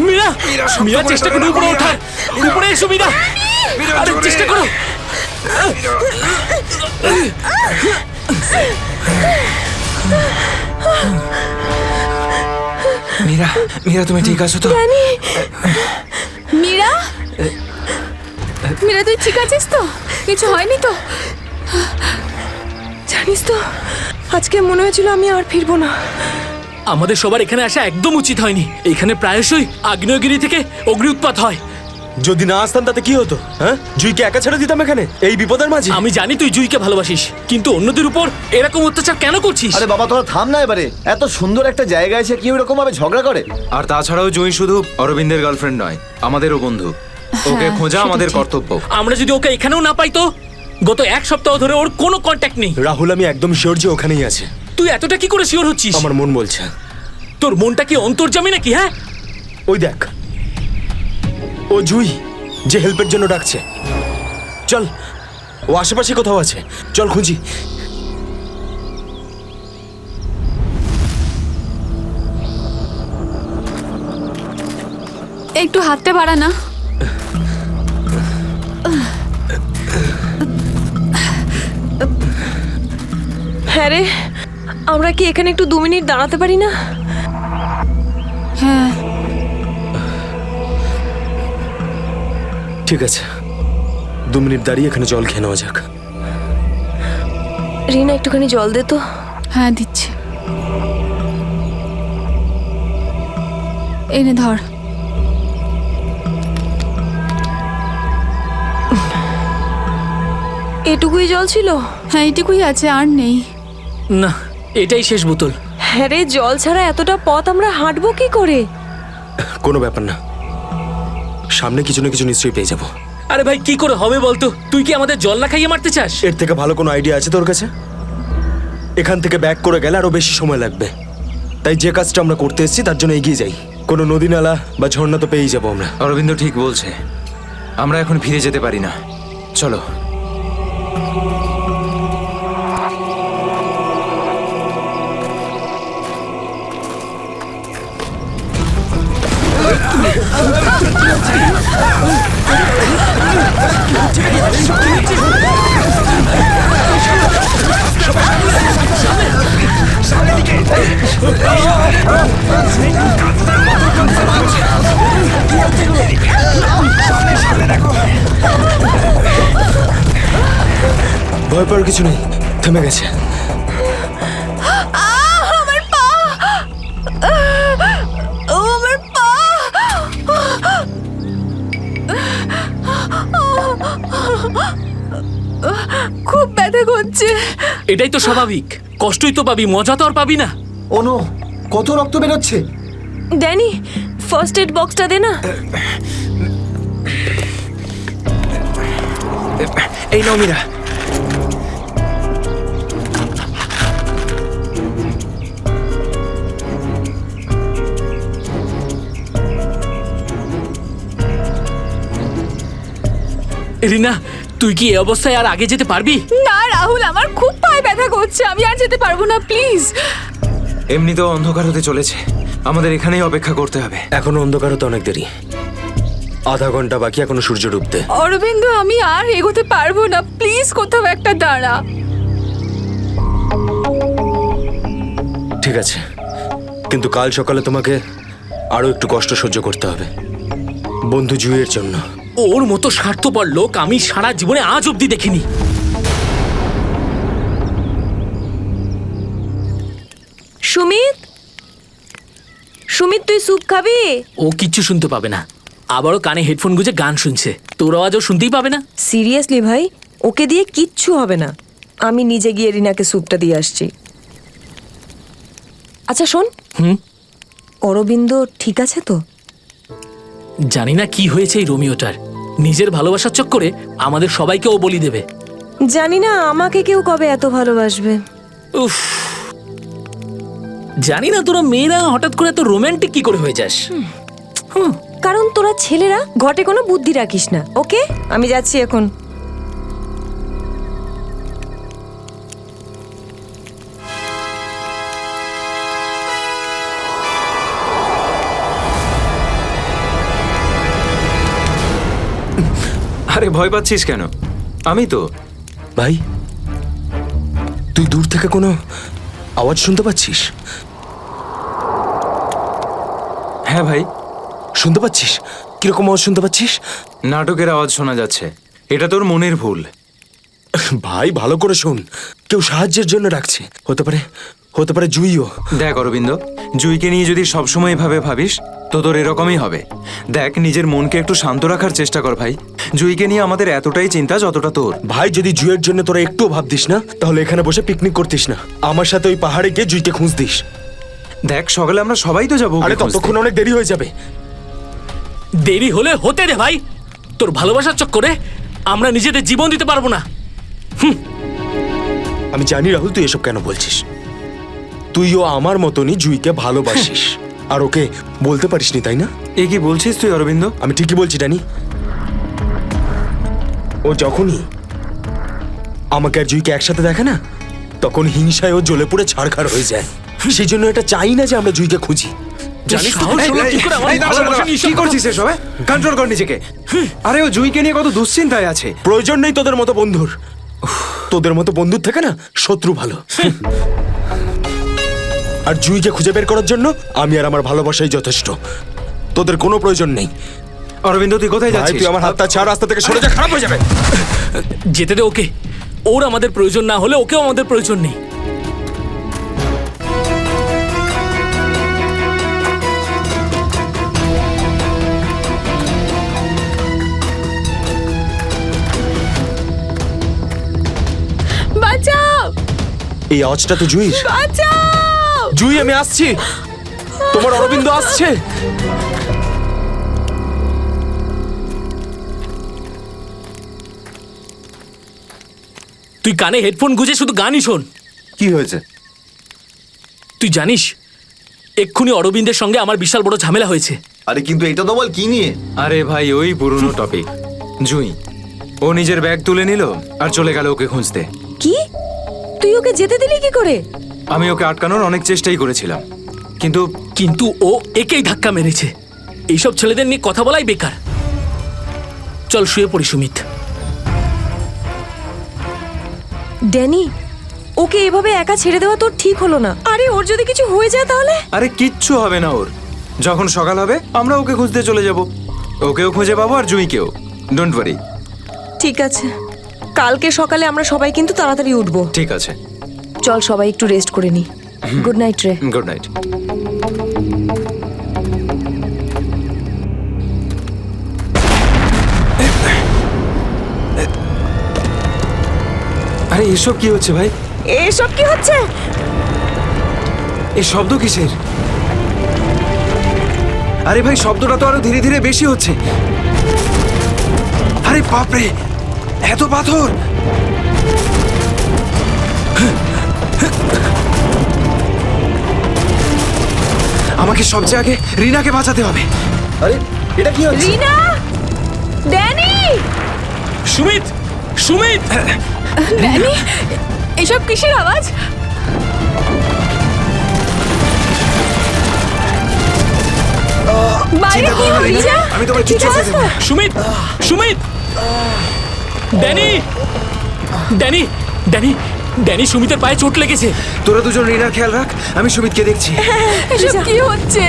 মীরা মীরা, শক্ত মীরা করে চেষ্টা ধরে করো রাখো, উপরে মীরা। ওঠার। উপরে এসো মীরা, মীরা, আরে জোরে। চেষ্টা করো। মীরা মীরা তুমি ঠিক আছো তো? মীরা, মীরা তুই ঠিক আছিস তো? কিছু হয়নি তো? জানিস তো, আজকে মনে হয়েছিল আমি আর ফিরবো না। আমাদের সবার এখানে আসা একদম উচিত হয়নি। এখানে প্রায়শই আগ্নেয়গিরি থেকে অগ্নি উৎপাত হয়। যদি না আসতাম তাতে কি হতো? হ্যাঁ, জুইকে একা ছেড়ে দিতাম এখানে এই বিপদের মাঝে? আমি জানি তুই জুইকে ভালোবাসিস, কিন্তু অন্যদের উপর এরকম অত্যাচার কেন করছিস? আরে বাবা তোরা থাম না এবারে। এত সুন্দর একটা জায়গায় এসে কেউ এরকম ভাবে ঝগড়া করে? আর তাছাড়াও জুঁই শুধু অরবিন্দের গার্লফ্রেন্ড নয়, আমাদেরও বন্ধু। ওকে খোঁজা আমাদের কর্তব্য। আমরা যদি ওকে এখানেও না পাই তো? গত এক সপ্তাহ ধরে ওর কোনো কন্ট্যাক্ট নেই। রাহুল, আমি একদম শিওর যে ওখানেই আছে। তুই এতটা কি করে শিওর হচ্ছিস? আমার মন বলছে। তোর মনটা কি অন্তর্যামী নাকি? হ্যাঁ, ওই দেখ, ও জুই যে হেল্পের জন্য ডাকছে। চল, ও আশেপাশে কোথাও আছে, চল খুঁজি। একটু হাতটা বাড়া না। হ্যাঁ রে, আমরা কি এখানে একটু 2 মিনিট দাঁড়াতে পারি না? হ্যাঁ, ঠিক আছে, 2 মিনিট দাঁড়িয়ে এখানে জল খেয়ে নেওয়া যাক। রিনা, একটুখানি জল দে তো। হ্যাঁ দিচ্ছি। এনে ধর। এটুকুই জল ছিল? হ্যাঁ এইটুকুই আছে, আর নেই। না, এটাই শেষ বোতল। হ্যাঁ রে, জল ছাড়া এতটা পথ আমরা হাঁটবো কি করে? কোনো ব্যাপার না, সামনে কিছু না কিছু নিশ্চয়ই পেয়ে যাবো। আরে ভাই, কি করে হবে বলতো? তুই কি আমাদের জল না খাইয়ে মারতে চাস? এর থেকে ভালো কোনো আইডিয়া আছে তোর কাছে? এখান থেকে ব্যাক করে গেলে আরো বেশি সময় লাগবে। তাই যে কাজটা আমরা করতে এসেছি তার জন্য এগিয়ে যাই। কোনো নদী নালা বা ঝর্ণা তো পেয়েই যাবো আমরা। অরবিন্দ ঠিক বলছে, আমরা এখন ফিরে যেতে পারি না। চলো। ভয় পাওয়ার কিছু নেই, থেমে গেছে। আমার পা! আমার পা! খুব ব্যথা করছে। এটাই তো স্বাভাবিক, কষ্টই তো পাবি, মজা তো আর পাবি না। ও নো, কত রক্ত বেরোচ্ছে। ড্যানি, ফার্স্ট এড বক্সটা দে না। এই নাও মীরা। রিনা, তুই কি এই অবস্থায় আর আগে যেতে পারবি? না রাহুল, আমার খুব পায়ে ব্যথা করছে, আমি আর যেতে পারবো না, প্লিজ। এমনিতেও অন্ধকার হতে চলেছে, আমাদের এখানেই অপেক্ষা করতে হবে। এখনো অন্ধকার হতে অনেক দেরি, আধা ঘন্টা বাকি এখনো সূর্য ডুবতে। অরবিন্দ, আমি আর এগোতে পারবো না, প্লিজ কোথাও একটা দাঁড়া। ঠিক আছে, কিন্তু কাল সকালে তোমাকে আরো একটু কষ্ট সহ্য করতে হবে, বন্ধু জুইয়ের জন্য। ওর মতো স্বার্থপর লোক আমি সারা জীবনে আজ অব্দি দেখিনি। সুমিত, সুমিত তুই স্যুপ খাবি? ও কিচ্ছু শুনতে পাবে না, আবারও কানে হেডফোন গুঁজে গান শুনছে, তোর আওয়াজও শুনতেই পাবে না। সিরিয়াসলি ভাই, ওকে দিয়ে কিচ্ছু হবে না। আমি নিজে গিয়ে রিনাকে স্যুপটা দিয়ে আসছি। আচ্ছা শোন, অরবিন্দ ঠিক আছে তো? জানি না কি হয়েছে এই রোমিওটার, নিজের ভালোবাসার চক্করে আমাদের সবাইকে ও বলি দেবে। জানি না আমাকে কেউ কবে এত ভালোবাসবে। উফ, জানি না তোরা মেয়েরা হঠাৎ করে এত রোমান্টিক কি করে হয়ে যাস। কারণ তোরা ছেলেরা ঘটে কোনো বুদ্ধি রাখিস না। ওকে, আমি যাচ্ছি এখন। আরে ভয় পাচ্ছিস কেন? আমি তো। ভাই, তুই দূর থেকে কোনো আওয়াজ শুনতে পাচ্ছিস? হ্যাঁ ভাই। শুনতে পাচ্ছিস? কিরকম আওয়াজ শুনতে পাচ্ছিস? নাটকের আওয়াজ শোনা যাচ্ছে। এটা তোর মনের ভুল। ভাই ভালো করে শোন, কেউ সাহায্যের জন্য ডাকছে। হতে পারে জুইও। দেখ অরবিন্দ, জুইকে নিয়ে যদি সবসময় এভাবে ভাবিস তো তোর এরকমই হবে। দেখ, নিজের মনকে একটু শান্ত রাখার চেষ্টা কর ভাই। জুইকে নিয়ে আমাদের এতটাই চিন্তা যতটা তোর। ভাই, যদি জুইয়ের জন্য তোরা একটু ভাবতিস না, তাহলে এখানে বসে পিকনিক করতিস না। আমার সাথে ওই পাহাড়ে গিয়ে জুইকে খুঁজতিস। দেখ, সকালে আমরা সবাই তো যাবো। আরে ততক্ষণ অনেক দেরি হয়ে যাবে। দেরি হলে হতে দে ভাই। তোর ভালোবাসার চক্করে আমরা নিজেদের জীবন দিতে পারবো না। আমি জানি রাহুল, তুই এসব কেন বলছিস। তুইও আমার মতনই জুইকে ভালোবাসিস, আর ওকে বলতে পারিসনি, তাই না? এ কি বলছিস তুই অরবিন্দ? আমি ঠিকই বলছি ডানি। ও যখনই আমাকে আর জুইকে একসাথে দেখে না, তখন হিংসায় ও জ্বলে পুড়ে ছাড়খাড় হয়ে যায়। সেই জন্য এটা চাই না যে আমরা জুইকে খুঁজি। জানিস কি করছিস এসব? কন্ট্রোল কর নিজেকে। আরে ও জুইকে নিয়ে কত দুশ্চিন্তায় আছে। প্রয়োজন নেই তোদের মতো বন্ধুর। তোদের মতো বন্ধুর থেকে না শত্রু ভালো। আর জুইকে খুঁজে বের করার জন্য আমি আর আমার ভালোবাসাই যথেষ্ট। তোদের কোনো প্রয়োজন নেই। অরবিন্দ, তুই কোথায় যাচ্ছিস? তুই আমার হাতটা ছাড়, রাস্তা থেকে সরে যা, খারাপ হয়ে যাবে। যেতে দে ওকে। ওর আমাদের প্রয়োজন না হলে ওকেও আমাদের প্রয়োজন নেই। বাঁচাও! এই আওয়াজটা তো জুই। বাঁচাও! জুই, আমি আসছি। তোমার অরবিন্দ আসছে। তুই কানে হেডফোন গুঁজে শুধু গানই শোন। কি হয়েছে? তুই জানিস এক্ষুনি অরবিন্দের সঙ্গে আমার বিশাল বড় ঝামেলা হয়েছে। আরে কিন্তু এটা তো বল, কি নিয়ে? আরে ভাই, ওই পুরনো টপিক। জুই ও নিজের ব্যাগ তুলে নিল আর চলে গেল ওকে খুঁজতে। কি? তুই ওকে যেতে দিলি কি করে? আমি ওকে আটকানোর অনেক চেষ্টাই করেছিলাম, কিন্তু ও একেই ধাক্কা মেরেছে। এইসব ছেলেদের নিয়ে কথা বলাই বেকার। চল শুয়ে পড়ি সুমিত। ড্যানি, ওকে এভাবে একা ছেড়ে দেওয়া তোর ঠিক হলো না। আরে ওর যদি কিছু হয়ে যায় তাহলে? আরে কিচ্ছু হবে না ওর। যখন সকাল হবে আমরা ওকে খুঁজতে চলে যাব। ওকেও খুঁজে পাবো আর জুইকেও। Don't worry. ঠিক আছে, কালকে সকালে আমরা সবাই কিন্তু তাড়াতাড়ি উঠবো। ঠিক আছে, চল সবাই একটু রেস্ট করে নি। গুড নাইট রে। Good night. আরে এসব কি হচ্ছে ভাই? এসব কি হচ্ছে? এই শব্দ কিসের? আরে ভাই, শব্দটা তো আরো ধীরে ধীরে বেশি হচ্ছে। আরে বাপরে, এত পাথর! আমাকে সবচেয়ে আগে রিনাকে বাঁচাতে হবে। আরে এটা কি হচ্ছে? রিনা! ড্যানি! সুমিত! সুমিত! ড্যানি, এসব কিসের আওয়াজ? বাইরে কি হচ্ছে? আমি তোমার কিচ্ছু করতে দেব না। Sumit! Sumit! Danny! Danny! Danny! Danny, সুমিতের পায়ে চোট লেগেছে। তোরা দুজন রিনার খেয়াল রাখ, আমি সুমিতকে দেখছি। এসব কি হচ্ছে?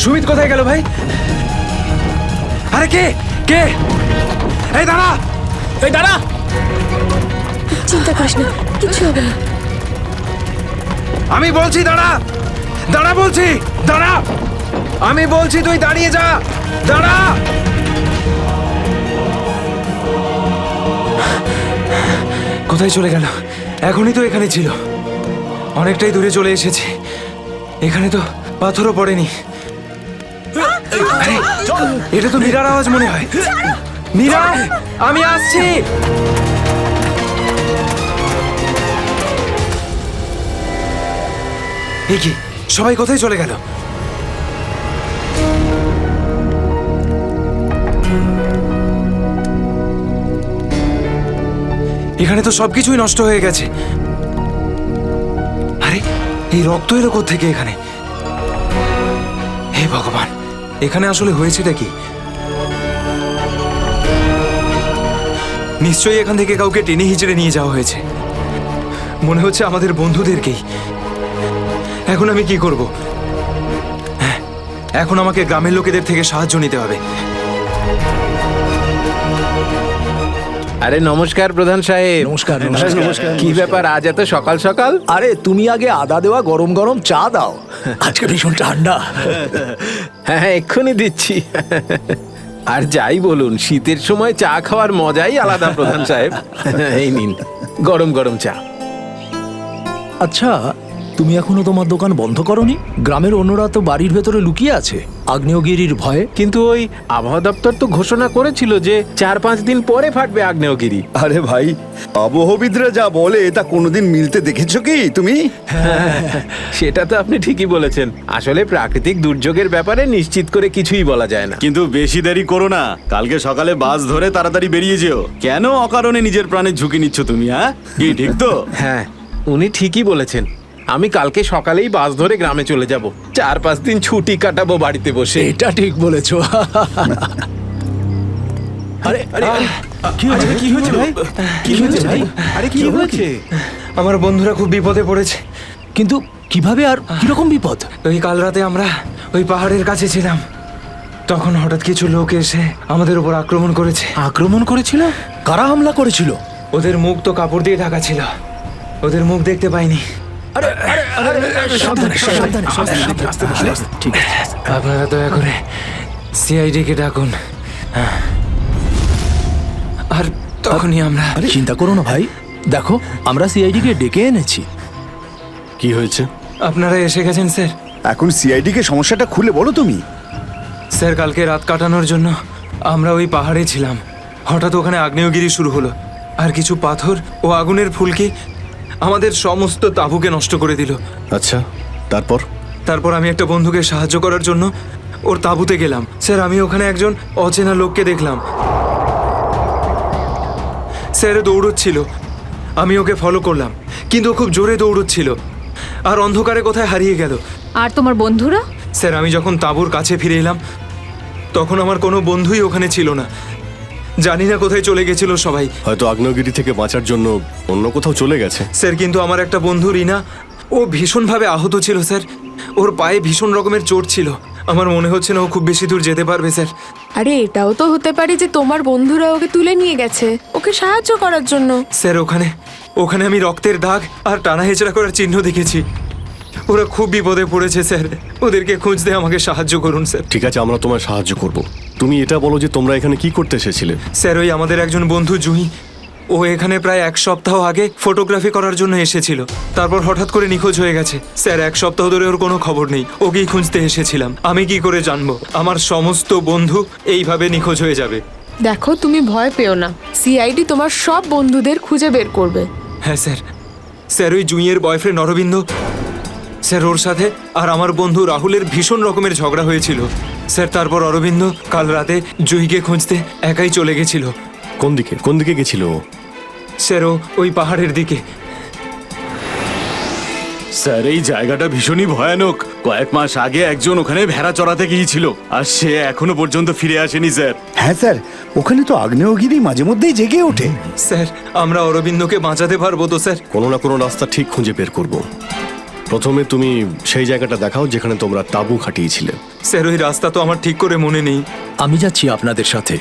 সুমিত কোথায় গেল ভাই? আরে কে কে? এই দাঁড়া! এই দাঁড়া! চিন্তা করিস না, কিছু হবে না। আমি বলছি দাঁড়া! দাঁড়া বলছি! দাঁড়া! আমি বলছি তুই দাঁড়িয়ে যা! দাঁড়া! কোথায় চলে গেল? এখনই তো এখানে ছিল। অনেকটাই দূরে চলে এসেছি। এখানে তো পাথরও পড়েনি। আরে, এটা তো মীরার আওয়াজ মনে হয়। মীরা, আমি আসছি। এ কি, সবাই কোথায় চলে গেল? এখানে তো সবকিছুই নষ্ট হয়ে গেছে। আরে, এই রক্ত এলো কোত্থেকে এখানে? হে ভগবান, এখানে আসলে হয়েছেটা কি? নিশ্চয়ই এখান থেকে কাউকে টেনে হিচড়ে নিয়ে যাওয়া হয়েছে। মনে হচ্ছে আমাদের বন্ধুদেরকেই। এখন আমি কি করব? হ্যাঁ, এখন আমাকে গ্রামের লোকেদের থেকে সাহায্য নিতে হবে। আরে নমস্কার প্রধান সাহেব। নমস্কার। কি ব্যাপার আজ এত সকাল সকাল? আরে তুমি আগে আদা দেওয়া গরম গরম চা দাও, আজকে ভীষণ ঠান্ডা। হ্যাঁ, এক্ষুনি দিচ্ছি। আর যাই বলুন, শীতের সময় চা খাওয়ার মজাই আলাদা প্রধান সাহেব। এই নিন গরম গরম চা। আচ্ছা, তুমি এখনো তোমার দোকান বন্ধ করনি? গ্রামের অন্যরা তো বাড়ির ভেতরে লুকিয়ে আছে আগ্নেয়গিরির ভয়ে। কিন্তু ওই আবহাওয়া দপ্তর তো ঘোষণা করেছিল যে 4-5 দিন পরে ফাটবে আগ্নেয়গিরি। আরে ভাই, আবহবিদরা যা বলে তা কোনোদিন মিলতে দেখেছো কি তুমি? সেটা তো আপনি ঠিকই বলেছেন। আসলে প্রাকৃতিক দুর্যোগের ব্যাপারে নিশ্চিত করে কিছুই বলা যায় না। কিন্তু বেশি দেরি করো না, কালকে সকালে বাস ধরে তাড়াতাড়ি বেরিয়ে যেও। কেন অকারণে নিজের প্রাণের ঝুঁকি নিচ্ছ তুমি? হ্যাঁ, কি ঠিক তো? হ্যাঁ, উনি ঠিকই বলেছেন। আমি কালকে সকালেই বাস ধরে গ্রামে চলে যাব। 4-5 দিন ছুটি কাটাবো বাড়িতে বসে। এটা ঠিক বলেছো। আরে আরে কি হয়েছে? কি হয়েছে ভাই? কি হয়েছে ভাই? আরে কি হয়েছে? আমার বন্ধুরা খুব বিপদে পড়েছে। কিন্তু কিভাবে আর কিরকম বিপদ? ওই কাল রাতে আমরা ওই পাহাড়ের কাছে ছিলাম, তখন হঠাৎ কিছু লোক এসে আমাদের উপর আক্রমণ করেছে। আক্রমণ করেছিল? কারা হামলা করেছিল? ওদের মুখ তো কাপড় দিয়ে ঢাকা ছিল, ওদের মুখ দেখতে পাইনি। ঠিক আছে, আপনারা দয়া করে সিআইডি কে ডাকুন। আর তখনই আমরা। চিন্তা করো না ভাই, দেখো আমরা সিআইডি কে ডেকে এনেছি। কি হয়েছে? আপনারা এসে গেছেন স্যার। এখন সিআইডি কে সমস্যাটা খুলে বলো তুমি। স্যার, কালকে রাত কাটানোর জন্য আমরা ওই পাহাড়ে ছিলাম। হঠাৎ ওখানে আগ্নেয়গিরি শুরু হলো, আর কিছু পাথর ও আগুনের ফুলকি আমাদের সমস্ত তাঁবুকে নষ্ট করে দিল। আচ্ছা, তারপর? তারপর আমি একটা বন্ধুকে সাহায্য করার জন্য ওর তাঁবুতে গেলাম। স্যার, আমি ওখানে একজন অচেনা লোককে দেখলাম। স্যার দৌড়চ্ছিল, আমি ওকে ফলো করলাম, কিন্তু ও খুব জোরে দৌড়চ্ছিল আর অন্ধকারে কোথায় হারিয়ে গেল। আর তোমার বন্ধুরা? স্যার, আমি যখন তাঁবুর কাছে ফিরে এলাম তখন আমার কোনো বন্ধুই ওখানে ছিল না। জানি না কোথায় চলে গেছিল সবাই। হয়তো আগ্নেয়গিরি থেকে বাঁচার জন্য অন্য কোথাও চলে গেছে। স্যার, কিন্তু আমার একটা বন্ধু রিনা, ও ভীষণভাবে আহত ছিল স্যার। ওর পায়ে ভীষণ রকমের চোট ছিল। আমার মনে হচ্ছে না ও খুব বেশি দূর যেতে পারবে স্যার। আরে এটাও তো হতে পারে যে তোমার বন্ধুরা ওকে তুলে নিয়ে গেছে ওকে সাহায্য করার জন্য। স্যার, ওখানে আমি রক্তের দাগ আর টানা হেঁচড়া করার চিহ্ন দেখেছি। ওরা খুব বিপদে পড়েছে স্যার, ওদেরকে খুঁজতে আমাকে সাহায্য করুন স্যার। ঠিক আছে, আমরা তোমায় সাহায্য করব। তুমি এটা বলো যে তোমরা এখানে কি করতে এসেছিলে? স্যার, ওই আমাদের একজন বন্ধু জুহি, ও এখানে প্রায় 1 সপ্তাহ আগে ফটোগ্রাফি করার জন্য এসেছিল। তারপর হঠাৎ করে নিখোঁজ হয়ে গেছে স্যার। 1 সপ্তাহ ধরে ওর কোনো খবর নেই। ওকেই খুঁজতে এসেছিলাম। আমি কি করে জানবো আমার সমস্ত বন্ধু এইভাবে নিখোঁজ হয়ে যাবে? দেখো, তুমি ভয় পেও না, সিআইডি তোমার সব বন্ধুদের খুঁজে বের করবে। হ্যাঁ স্যার। স্যার, ওই জুঁইয়ের বয়ফ্রেন্ড অরবিন্দ স্যার, ওর সাথে আর আমার বন্ধু রাহুলের ভীষণ রকমের ঝগড়া হয়েছিল স্যার। তারপর অরবিন্দ কাল রাতে জুহিকে খুঁজতে একাই চলে গেছিল। কোন দিকে গেছিল ও? স্যার, ও ওই পাহাড়ের দিকে। স্যার, এই জায়গাটা ভীষণই ভয়ানক। কয়েক মাস আগে একজন ওখানে ভেড়া চড়াতে গিয়েছিল, আর সে এখনো পর্যন্ত ফিরে আসেনি স্যার। হ্যাঁ স্যার, ওখানে তো আগ্নেয়গিরি মাঝে মধ্যেই জেগে ওঠে। স্যার, আমরা অরবিন্দকে বাঁচাতে পারবো তো স্যার? কোনো না কোনো রাস্তা ঠিক খুঁজে বের করব। প্রথমে তুমি সেই জায়গাটা দেখাও যেখানে তোমরা তাঁবু খাটিয়েছিলে। স্যার, ওই রাস্তা তো আমার ঠিক করে মনে নেই। আমি যাচ্ছি আপনাদের সাথে।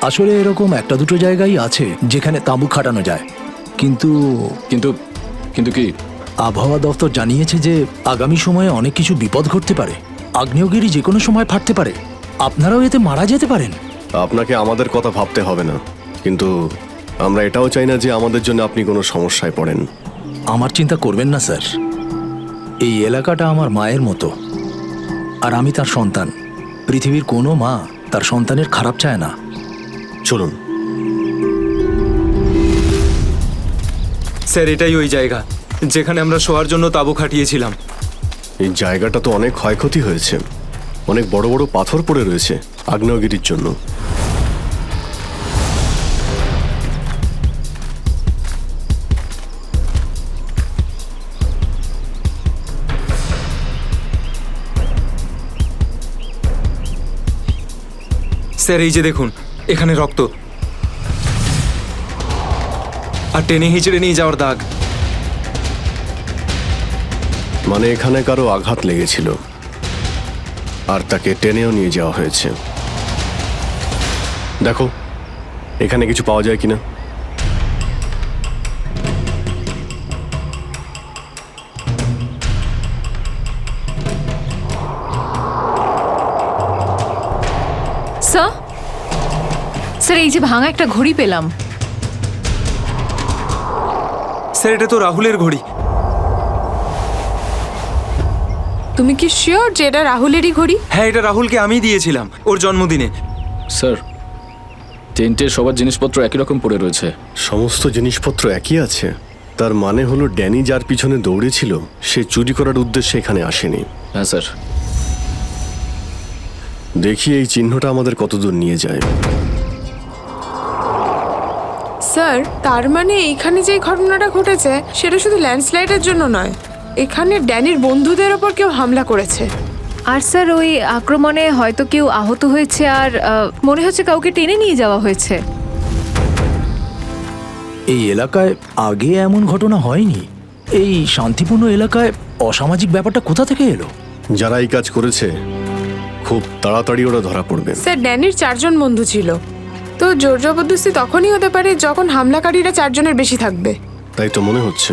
আসলে এরকম 1-2 জায়গায় আছে যেখানে তাঁবু খাটানো যায়, কিন্তু কিন্তু কিন্তু কি? আবহাওয়া দপ্তর জানিয়েছে যে আগামী সময়ে অনেক কিছু বিপদ ঘটতে পারে। আগ্নেয়গিরি যে কোনো সময় ফাটতে পারে, আপনারাও এতে মারা যেতে পারেন। আপনাকে আমাদের কথা ভাবতে হবে না, কিন্তু আমরা এটাও চাই না যে আমাদের জন্য আপনি কোনো সমস্যায় পড়েন। আমার চিন্তা করবেন না স্যার, এই এলাকাটা আমার মায়ের মতো, আর আমি তার সন্তান। পৃথিবীর কোনো মা তার সন্তানের খারাপ চায় না। চলুন। স্যার এটাই ওই জায়গা যেখানে আমরা শোয়ার জন্য তাঁবু খাটিয়েছিলাম। এই জায়গাটা তো অনেক ক্ষয়ক্ষতি হয়েছে, অনেক বড় বড় পাথর পড়ে রয়েছে আগ্নেয়গিরির জন্য। স্যার এই যে দেখুন, এখানে রক্ত আর টেনে হিঁচড়ে নিয়ে যাওয়ার দাগ। মানে এখানে কারো আঘাত লেগেছিল আর তাকে টেনেও নিয়ে যাওয়া হয়েছে। দেখো এখানে কিছু পাওয়া যায় কিনা। স্যার স্যার এই যে ভাঙা একটা ঘড়ি পেলাম। স্যার এটা তো রাহুলের ঘড়ি। তুমি কি শিওর যে এটা রাহুলেরই ঘড়ি? হ্যাঁ, এটা রাহুলকে আমি দিয়েছিলাম ওর জন্মদিনে। স্যার টেন্টের সবার জিনিসপত্র একই রকম পড়ে রয়েছে। সমস্ত জিনিসপত্র একই আছে? তার মানে হলো ড্যানি যার পিছনে দৌড়েছিল সে চুরি করার উদ্দেশ্যে এখানে আসেনি। হ্যাঁ স্যার। দেখি এই চিহ্নটা আমাদের কতদূর নিয়ে যায়। স্যার তার মানে এইখানে যে ঘটনাটা ঘটেছে সেটা শুধু ল্যান্ডস্লাইডের জন্য নয়, এখানে ড্যানির বন্ধুদের ওপর কেউ হামলা করেছে। আর স্যার ওই আক্রমণে হয়তো কেউ আহত হয়েছে আর মনে হচ্ছে কাউকে টেনে নিয়ে যাওয়া হয়েছে। এই এলাকায় আগে এমন ঘটনা হয়নি। এই শান্তিপূর্ণ এলাকায় অসামাজিক ব্যাপারটা কোথা থেকে এলো? যারা এই কাজ করেছে খুব তাড়াতাড়ি ওরা ধরা পড়বে। স্যার ড্যানির 4 জন বন্ধু ছিল, তো জোর জবরদস্তি তখনই হতে পারে যখন হামলাকারীরা 4 জনের বেশি থাকবে। তাই তো মনে হচ্ছে,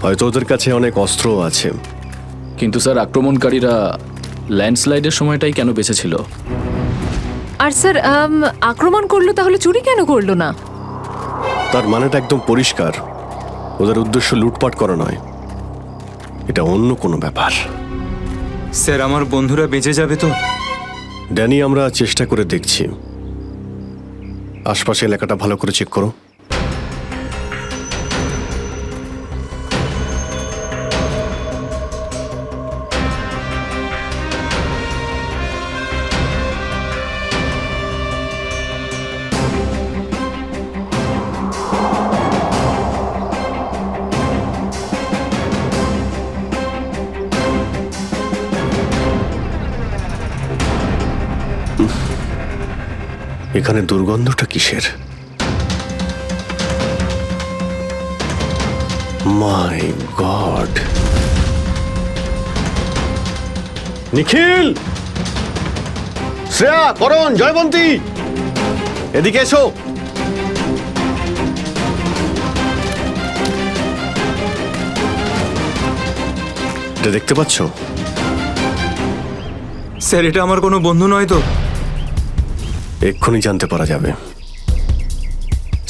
হয়তো ওদের কাছে অনেক অস্ত্র আছে। কিন্তু স্যার আক্রমণকারীরা ল্যান্ডস্লাইডের সময়টাই কেন বেঁচেছিল? আর স্যার আক্রমণ করলো তাহলে চুরি কেন করলো না? তার মানেটা একদম পরিষ্কার, ওদের উদ্দেশ্য লুটপাট করা নয়, এটা অন্য কোনো ব্যাপার। স্যার আমার বন্ধুরা বেঁচে যাবে তো? ড্যানি আমরা চেষ্টা করে দেখছি। আশপাশে এলাকাটা ভালো করে চেক করো। এখানে দুর্গন্ধটা কিসের? মাই গড! নিখিল, শ্রেয়া, করণ, জয়বন্তী, এদিকে এসো। এটা দেখতে পাচ্ছ? স্যার এটা আমার কোনো বন্ধু নয় তো? এক্ষুনি জানতে পারা যাবে।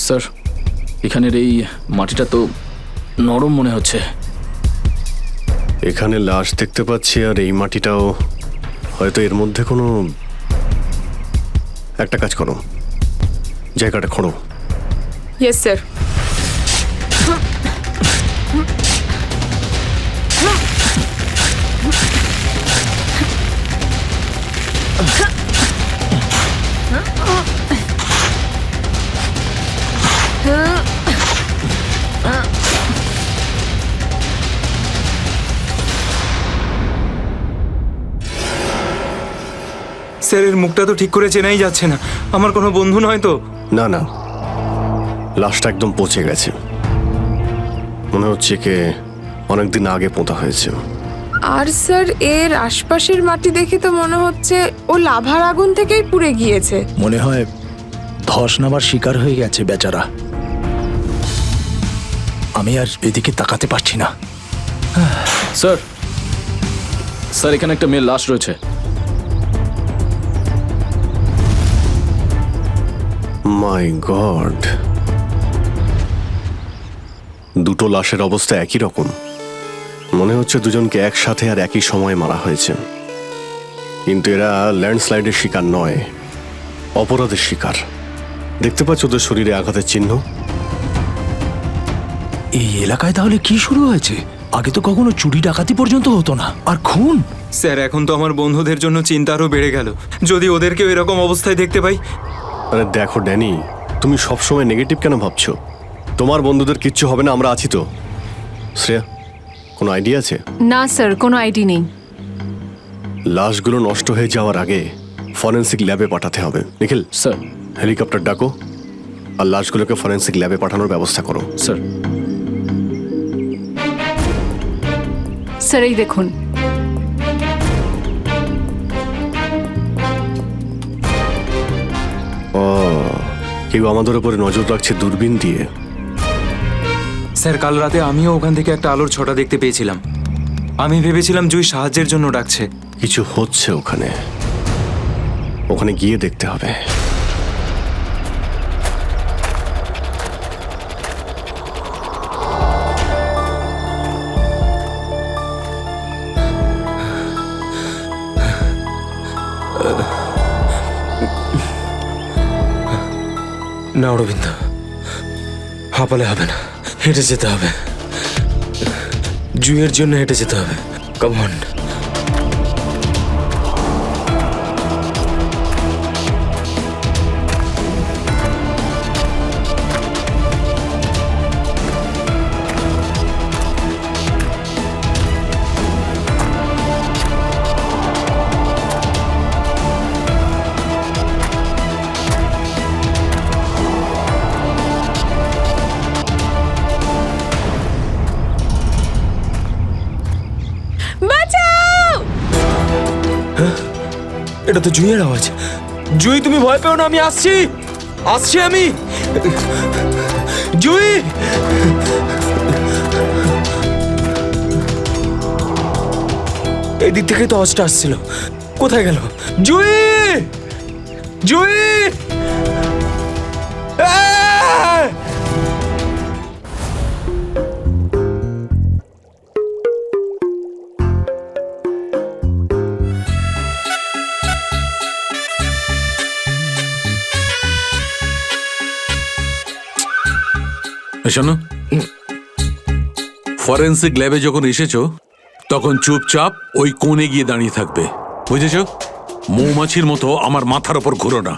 স্যার এখানের এই মাটিটা তো নরম মনে হচ্ছে। এখানে লাশ দেখতে পাচ্ছি আর এই মাটিটাও, হয়তো এর মধ্যে কোনো একটা কাজ করো, জায়গাটা খোঁড়ো। Yes sir. স্যার এর মুখটা তো ঠিক করে চেনাই যাচ্ছে না, আমার কোনো বন্ধু নয় তো? না না, লাশটা একদম পচে গেছে, মনে হচ্ছে কে অনেকদিন আগে পোঁতা হয়েছে। আর স্যার এর আশপাশের মাটি দেখে তো মনে হচ্ছে ও লাভার আগুন থেকেই পুড়ে গিয়েছে। মনে হয় ধস নামার শিকার হয়ে গেছে বেচারা। আমি আর এদিকে তাকাতে পারছি না। স্যার স্যার এখানে একটা মেয়ের লাশ রয়েছে। মাই গড, দুটো লাশের অবস্থা একই রকম। মনে হচ্ছে দুজনকে একসাথে আর একই সময়ে মারা হয়েছে, কিন্তু এরা ল্যান্ডস্লাইডের শিকার নয়, অপরাধের শিকার। দেখতে পাচ্ছ ওদের শরীরে আঘাতের চিহ্ন? এই এলাকায় তাহলে কি শুরু হয়েছে? আগে তো কখনো চুরি ডাকাতি পর্যন্ত হতো না, আর খুন! স্যার এখন তো আমার বন্ধুদের জন্য চিন্তা আরও বেড়ে গেল। যদি ওদেরকেও এরকম অবস্থায় দেখতে পাই। আরে দেখো ড্যানি, তুমি সবসময় নেগেটিভ কেন ভাবছো? তোমার বন্ধুদের কিচ্ছু হবে না, আমরা আছি তো। শ্রেয়া, কোনো আইডিয়া আছে? না স্যার, কোনো আইডি নেই। লাশগুলো নষ্ট হয়ে যাওয়ার আগে ফরেন্সিক ল্যাবে পাঠাতে হবে। নিখিল স্যার, হেলিকপ্টার ডাকো আর লাশগুলোকে ফরেন্সিক ল্যাবে পাঠানোর ব্যবস্থা করো। স্যার। স্যার এই দেখুন। ও, কেউ আমাদের উপরে নজর রাখছে দূরবীন দিয়ে। স্যার কাল রাতে আমিও ওখান থেকে একটা আলোর ছটা দেখতে পেয়েছিলাম। আমি ভেবেছিলাম জুই সাহায্যের জন্য ডাকছে। কিছু হচ্ছে ওখানে, ওখানে গিয়ে দেখতে হবে। না অরবিন্দ, হাঁপালে হবে না, হেঁটে যেতে হবে। জুইয়ের জন্য হেঁটে যেতে হবে। Come on. এটা তো জুইয়ের আওয়াজ। জুই, তুমি ভয় পেও না, আমি আসছি, আসছি আমি। জুই, এই দিক থেকেই তো আওয়াজটা আসছিল। কোথায় গেল জুই? জুই! শোনো, ফরেন্সিক ল্যাবে যখন এসেছো তখন চুপচাপ ওই কোণে গিয়ে দাঁড়িয়ে থাকবে, বুঝেছো? মৌমাছির মতো আমার মাথার ওপর ঘুরো না।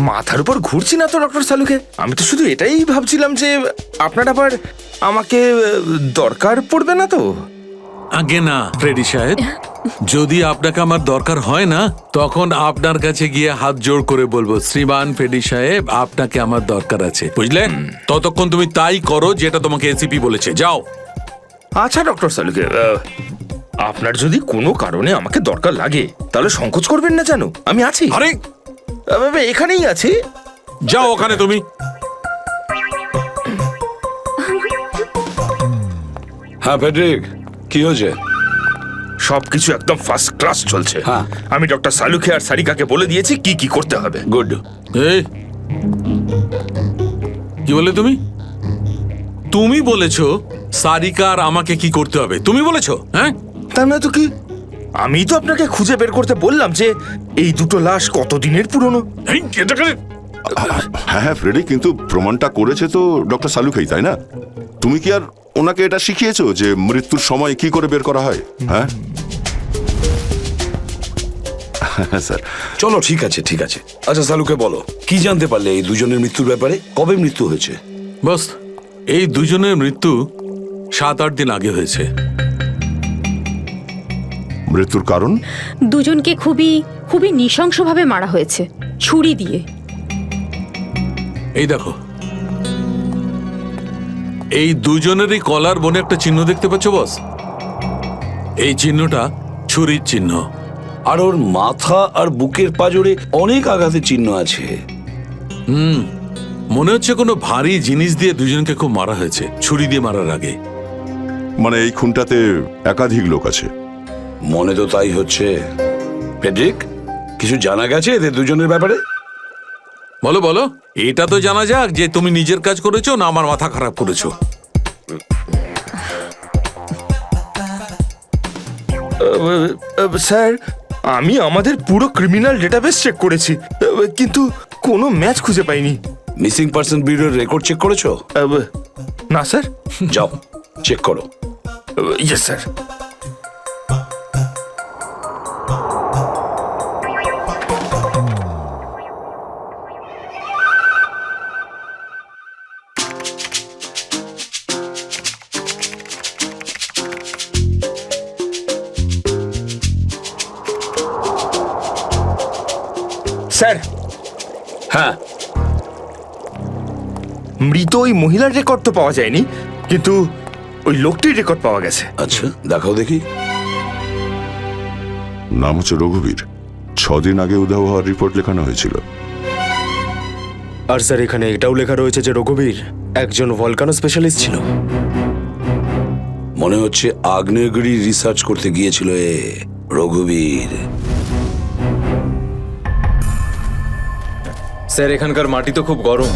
মাথার উপর ঘুরছি না তো ডক্টর সালুকে। আমি তো শুধু এটাই ভাবছিলাম যে আপনার আবার আমাকে দরকার পড়বে না তো। আগে না ফ্রেডি সাহেব, যদি আপনাকে আমার দরকার হয় না তখন আপনার কাছে গিয়ে হাত জোড় করে বলবো, শ্রীমান ফ্রেডি সাহেব আপনাকে আমার দরকার আছে, বুঝলে? ততক্ষণ তুমি তাই করো যেটা তোমাকে এসিপি বলেছে, যাও। আচ্ছা ডক্টর সালুকে, আপনার যদি কোনো কারণে আমাকে দরকার লাগে তাহলে সংকোচ করবেন না, জানো আমি আছি। আরে এখানেই আছি, যাও ওখানে তুমি। হ্যাঁ ফেডরিক, কি হয়েছে? সবকিছু একদম ফার্স্ট ক্লাস চলছে। আমি ডক্টর সালুকে আর সারিকাকে বলে দিয়েছি কি কি করতে হবে। গুড। এই কি বলে তুমি? তুমি বলেছো সারিকা আর আমাকে কি করতে হবে? তুমি বলেছো? হ্যাঁ, তার না তো কি? আমি তো আপনাকে খুঁজে বের করতে বললাম যে এই দুটো লাশ কতদিনের পুরনো। হ্যাঁ হ্যাঁ ফ্রেডি, কিন্তু প্রমাণটা করেছে তো ডক্টর সালুকেই, তাই না? তুমি কি আর ওনাকে এটা শিখিয়েছো যে মৃত্যুর সময় কি করে বের করা হয়? হ্যাঁ স্যার। চলো ঠিক আছে, ঠিক আছে। আচ্ছা সালুকে বলো, কি জানতে পারলে এই দুজনের মৃত্যুর ব্যাপারে? কবে মৃত্যু হয়েছে? বস, এই দুজনের মৃত্যু 7-8 দিন আগে হয়েছে। মৃত্যুর কারণ? দুজনকে খুবই খুবই নৃশংসভাবে মারা হয়েছে, ছুরি দিয়ে। এই দেখো, এই দুজনেরই কলার বনে একটা চিহ্ন দেখতে পাচ্ছ বস? এই চিহ্নটা ছুরির চিহ্ন। আর ওর মাথা আর বুকের পাঁজরে অনেক আঘাতের চিহ্ন আছে। মনে হচ্ছে কোনো ভারী জিনিস দিয়ে দুজনকে খুব মারা হয়েছে, ছুরি দিয়ে মারার আগে। মানে এই খুনটাতে একাধিক লোক আছে? মনে তো তাই হচ্ছে। ফেডরিক, কিছু জানা গেছে এদের দুজনের ব্যাপারে? বলো বলো, এটা তো জানা যাক যে তুমি নিজের কাজ করেছো না আমার মাথা খারাপ করেছো। স্যার, আমি আমাদের পুরো ক্রিমিনাল ডেটাবেস চেক করেছি, কিন্তু কোনো ম্যাচ খুঁজে পাইনি। মিসিং পার্সন ব্যুরোর রেকর্ড চেক করেছো? না স্যার। যাও চেক করো। Yes sir. স্যার। হ্যাঁ, মৃত ওই মহিলার রেকর্ড তো পাওয়া যায়নি, কিন্তু ওই লোকটির রেকর্ড পাওয়া গেছে। আচ্ছা দেখাও দেখি। নাম হচ্ছে রঘুবীর। 6 দিন আগে উধাও হওয়ার রিপোর্ট লেখানো হয়েছিল। আর স্যার এখানে এটাও লেখা রয়েছে যে রঘুবীর একজন ভলকানো স্পেশালিস্ট ছিল। মনে হচ্ছে আগ্নেয়গিরি রিসার্চ করতে গিয়েছিল রঘুবীর। স্যার এখানকার মাটি তো খুব গরম।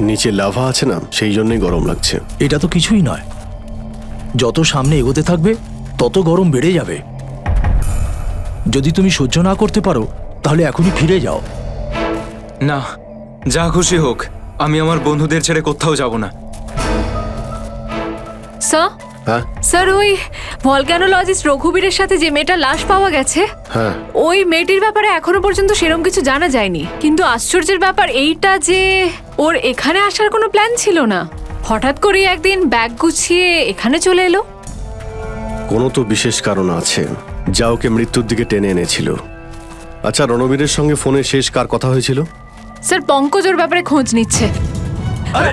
নিচে লাভা আছে না, সেই জন্যই গরম লাগছে। এটা তো কিছুই নয়, যত সামনে এগোতে থাকবে তত গরম বেড়ে যাবে। যদি তুমি সহ্য না করতে পারো তাহলে এখনই ফিরে যাও। না, যা খুশি হোক, আমি আমার বন্ধুদের ছেড়ে কোথাও যাব না। স্যার, হ্যাঁ স্যার ওই ভলকানোলজিস্ট রঘুবীরের সাথে যে মেয়েটার লাশ পাওয়া গেছে, হ্যাঁ, ওই মেয়েটির ব্যাপারে এখনো পর্যন্ত সেরকম কিছু জানা যায়নি। কিন্তু আশ্চর্যের ব্যাপার এইটা যে ওর এখানে আসার কোনো প্ল্যান ছিল না, হঠাৎ করে একদিন ব্যাগ গুছিয়ে এখানে চলে এলো। কোনো তো বিশেষ কারণ আছে যা ওকে মৃত্যুর দিকে টেনে এনেছিল। আচ্ছা, রণবীরের সঙ্গে ফোনে শেষ কার কথা হয়েছিল? স্যার পঙ্কজ ওর ব্যাপারে খোঁজ নিচ্ছে। আরে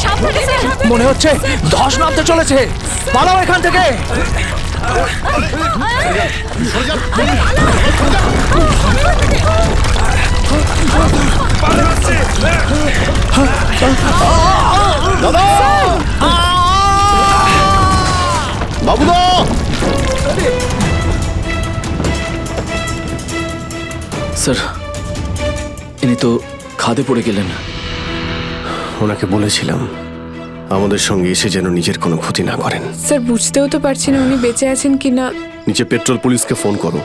সাবধানে স্যার, মনে হচ্ছে ধস নামতে চলেছে, পালাও এখান থেকে। দাদা, বাবুদা, স্যার ইনি তো খাদে পড়ে গেলেন। ওনাকে বলেছিলাম আমাদের সঙ্গে এসে যেন নিজের কোনো ক্ষতি না করেন। স্যার বুঝতেও তো পারছি না উনি বেঁচে আছেন কিনা। নিচে পেট্রোল পুলিশকে ফোন করো,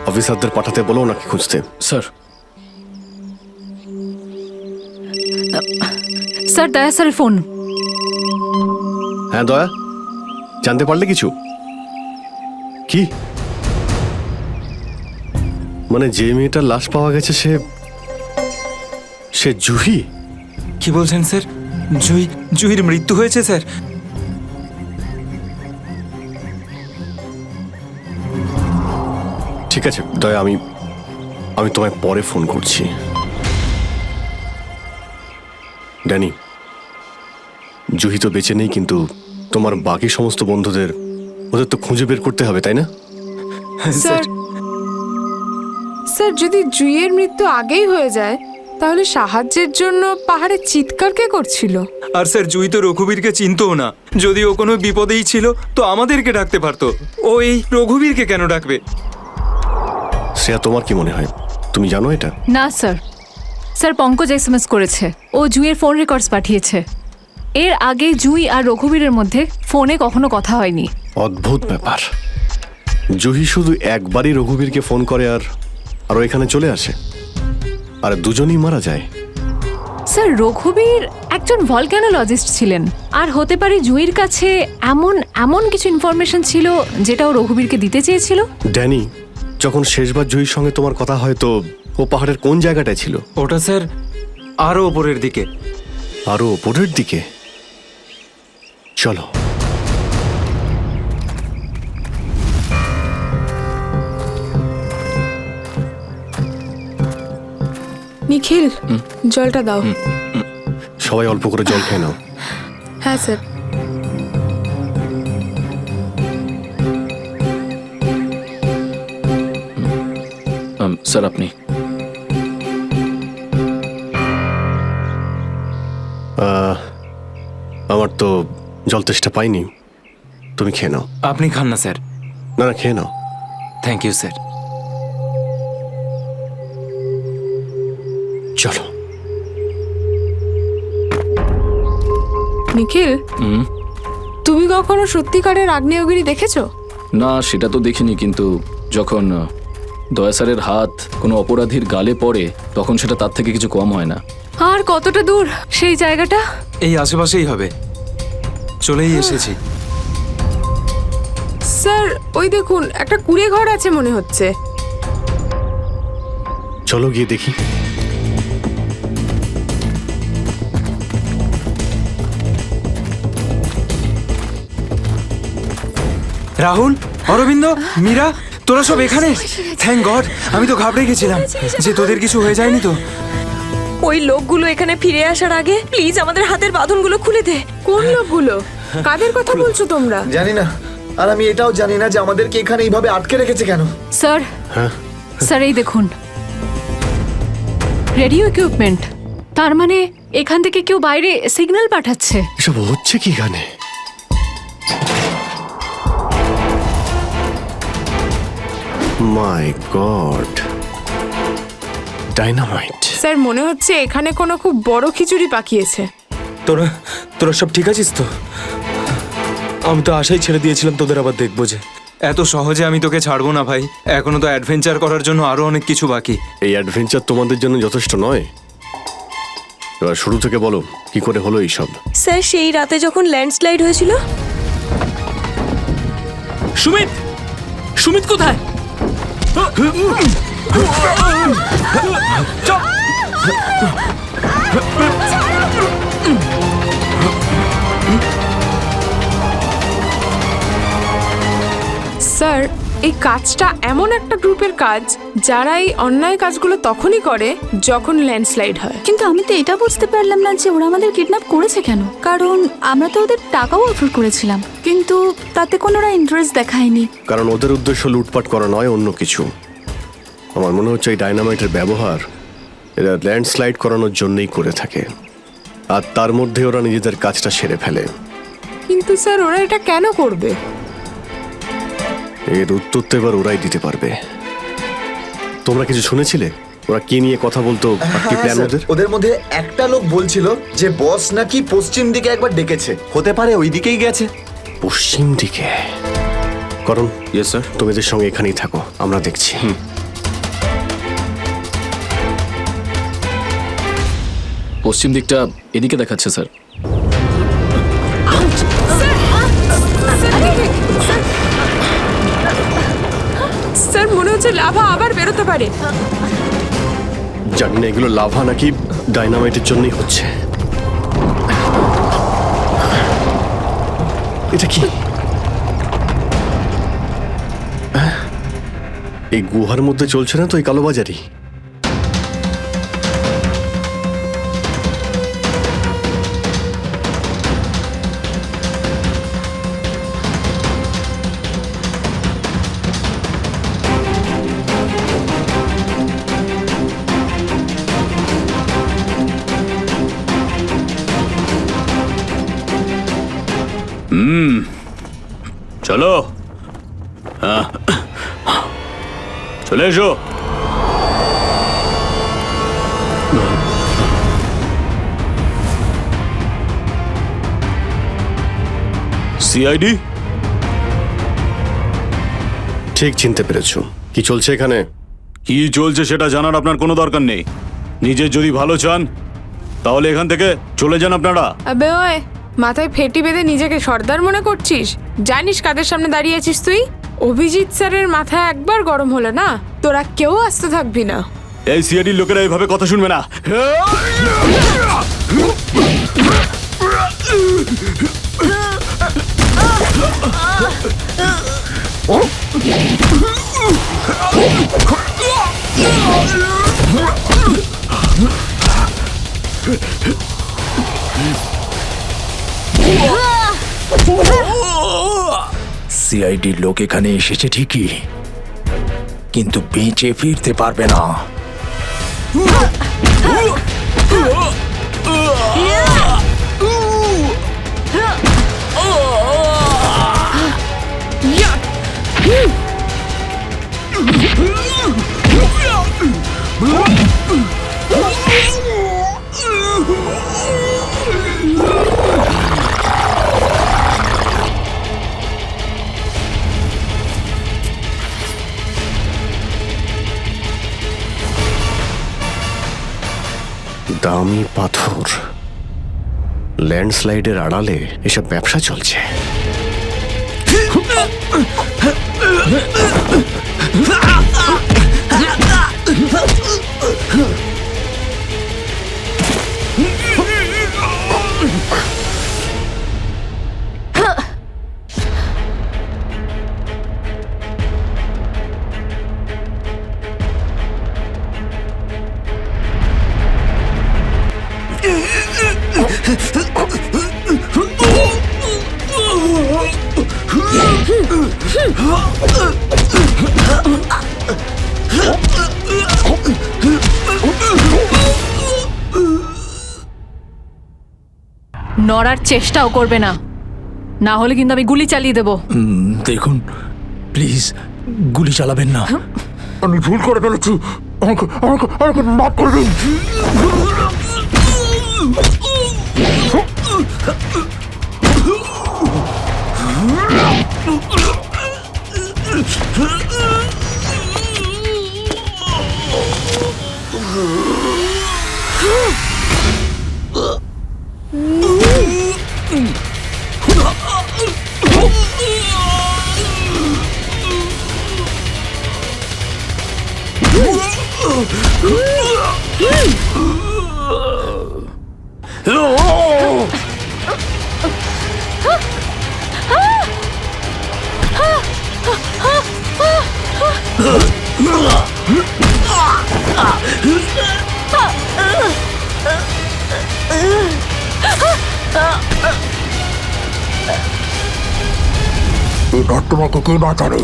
অফিসারদের পাঠাতে বলো ওনাকে খুঁজতে। স্যার। স্যার দয়া স্যারের ফোন। হ্যাঁ দয়া, জানতে পারলে কিছু? কি মানে যে মেয়েটার লাশ পাওয়া গেছে সে জুহি? কি বলছেন স্যার? জুহির মৃত্যু হয়েছে স্যার? ঠিক আছে দয়া, আমি তোমায় পরে ফোন করছি। ড্যানি, জুহি তো বেঁচে নেই, কিন্তু তোমার বাকি সমস্ত বন্ধুদের ওদের তো খুঁজে বের করতে হবে, তাই না? স্যার, স্যার যদি জুইয়ের মৃত্যু আগেই হয়ে যায় তাহলে সাহায্যের জন্য পাহাড়ে চিৎকার কে করছিল? আর স্যার জুই তো রঘুবীরকে চিনতও না। যদি ও কোনো বিপদেই ছিল তো আমাদেরকে ডাকতে পারতো। ও এই রঘুবীরকে কেন ডাকবে? শ্রেয়া, তোমার কি মনে হয়? তুমি জানো এটা? না স্যার, স্যার পঙ্কজ এসএমএস করেছে, ও জুইয়ের ফোন রেকর্ডস পাঠিয়েছে। এর আগে জুই আর রঘুবীরের মধ্যে ফোনে কখনো কথা হয়নি। অদ্ভুত ব্যাপার, জুহি শুধু একবারই রঘুবীরকে ফোন করে আর ও এখানে চলে আসে, আর দুজনেই মারা যায়। স্যার রঘুবীর একজন ভলকানোলজিস্ট ছিলেন, আর হতে পারে জুইয়ের কাছে এমন কিছু ইনফরমেশন ছিল যেটা ও রঘুবীরকে দিতে চেয়েছিল। ড্যানি, যখন শেষবার জুহির সঙ্গে তোমার কথা হয় তো ও পাহাড়ের কোন জায়গাটায় ছিল? ওটা স্যার আরো ওপরের দিকে। আরো ওপরের দিকে? চলো। নিখিল, জলটা দাও। সবাই অল্প করে জল খেয়ে নাও। হ্যাঁ স্যার। স্যার আপনি? আমার তো জল তেষ্টা পাইনি, তুমি খেয়ে নাও। আপনি খান না স্যার। না না, খেয়ে নাও। Thank you sir. চলো। নিখিল, তুমি কখনো সত্যিকারের আগ্নেয়গিরি দেখেছো? না, সেটা তো দেখিনি, কিন্তু যখন দয়া স্যারের হাত কোনো অপরাধীর গালে পড়ে তখন সেটা তার থেকে কিছু কম হয় না। আর কতটা দূর সেই জায়গাটা? এই আশেপাশেই হবে, চলেই এসেছি। স্যার ওই দেখুন একটা কুড়ে ঘর আছে মনে হচ্ছে। চলো গিয়ে দেখি। রাহুল, অরবিন্দ, মীরা, তোরা সব এখানে? থ্যাংক গড, আমি তো ঘাবড়ে গেছিলাম যে তোদের কিছু হয়ে যায়নি তো। ওই লোকগুলো এখানে ফিরে আসার আগে প্লিজ আমাদের হাতের বাঁধনগুলো খুলে দে। কোন লোকগুলো? কাদের কথা বলছো তোমরা? জানি না, আর আমি এটাও জানি না যে আমাদেরকে এখানে এইভাবে আটকে রেখেছে কেন। স্যার, স্যার এই দেখুন রেডিও ইকুইপমেন্ট। তার মানে এখান থেকে কেউ বাইরে সিগন্যাল পাঠাচ্ছে। এসব হচ্ছে কি গানে? মাই গড, ডাইনামাইট। স্যার মনে হচ্ছে এখানে কোনো খুব বড় খিচুড়ি পাকিয়েছে। তোরা সব ঠিক আছিস তো? আমি তো আশাই ছেড়ে দিয়েছিলাম তোদের আবার দেখবো যে। এত সহজে আমি তোকে ছাড়বো না ভাই, এখনো তো অ্যাডভেঞ্চার করার জন্য আরো অনেক কিছু বাকি। এই অ্যাডভেঞ্চার তোমাদের জন্য যথেষ্ট নয়? এবার শুরু থেকে বলো কি করে হলো এইসব। স্যার সেই রাতে যখন ল্যান্ডস্লাইড হয়েছিল। সুমিত, সুমিত কোথায়? স্যার এই কাজটা এমন একটা গ্রুপের কাজ যারা এই অন্যায় কাজগুলো তখনই করে যখন ল্যান্ডস্লাইড হয়। কিন্তু আমি তো এটা বুঝতে পারলাম না যে ওরা আমাদের কিডন্যাপ করেছে কেন, কারণ আমরা তো ওদের টাকাও অফার করেছিলাম কিন্তু তাতে কোনো ওরা ইন্টারেস্ট দেখায়নি। কারণ ওদের উদ্দেশ্য লুটপাট করা নয়, অন্য কিছু। আমার মনে হচ্ছে এই ডাইনামাইটের ব্যবহার এরা ল্যান্ডস্লাইড করানোর জন্যই করে থাকে, আর তার মধ্যে ওরা নিজেদের কাজটা সেরে ফেলে। কিন্তু স্যার ওরা এটা কেন করবে? এর উত্তর তো এবার ওরাই দিতে পারবে। তোমরা কিছু শুনেছিলে ওরা কি নিয়ে কথা বলতো? কি প্ল্যান ওদের? ওদের মধ্যে একটা লোক বলছিল যে বস নাকি পশ্চিম দিকে একবার ডেকেছে, হতে পারে ওই দিকেই গেছে। পশ্চিম দিকে? করণ, ইয়েস স্যার। তুমি এদের সঙ্গে এখানেই থাকো, আমরা দেখছি। পশ্চিম দিকটা এদিকে দেখাচ্ছে স্যার। স্যার মনে হচ্ছে লাভা আবার বেরোতে পারে। জানি না এগুলো লাভা নাকি ডাইনামাইটের জন্যই হচ্ছে। এটা কি? এই গুহার মধ্যে চলছে না তো এই কালোবাজারি? চলো, চলে এসো। সিআইডি? ঠিক চিনতে পেরেছো। কি চলছে এখানে? কি চলছে সেটা জানার আপনার কোনো দরকার নেই। নিজের যদি ভালো চান তাহলে এখান থেকে চলে যান আপনারা। আবে ওই মাথায় ফেটি বেঁধে নিজেকে সর্দার মনে করছিস? জানিস কাদের সামনে দাঁড়িয়ে আছিস তুই? অভিজিৎ স্যারের মাথা একবার গরম হলো না, তোরা কেউ আস্তে থাকবি না। এই সিআইডির লোকেরা এইভাবে কথা শুনবে না। সিআইডির লোক এখানে এসেছে ঠিকই, কিন্তু বেঁচে ফিরতে পারবে না। দামি পাথর, ল্যান্ডস্লাইডের আড়ালে এসব ব্যবসা চলছে। নড়ার চেষ্টাও করবে না, না হলে কিন্তু আমি গুলি চালিয়ে দেবো। দেখুন প্লিজ গুলি চালাবেন না। আমি ভুল করে ফেলেছি, আমাকে আমাকে আমাকে মাফ করে দিন। এবার তোমাকে কে বাঁচাবে?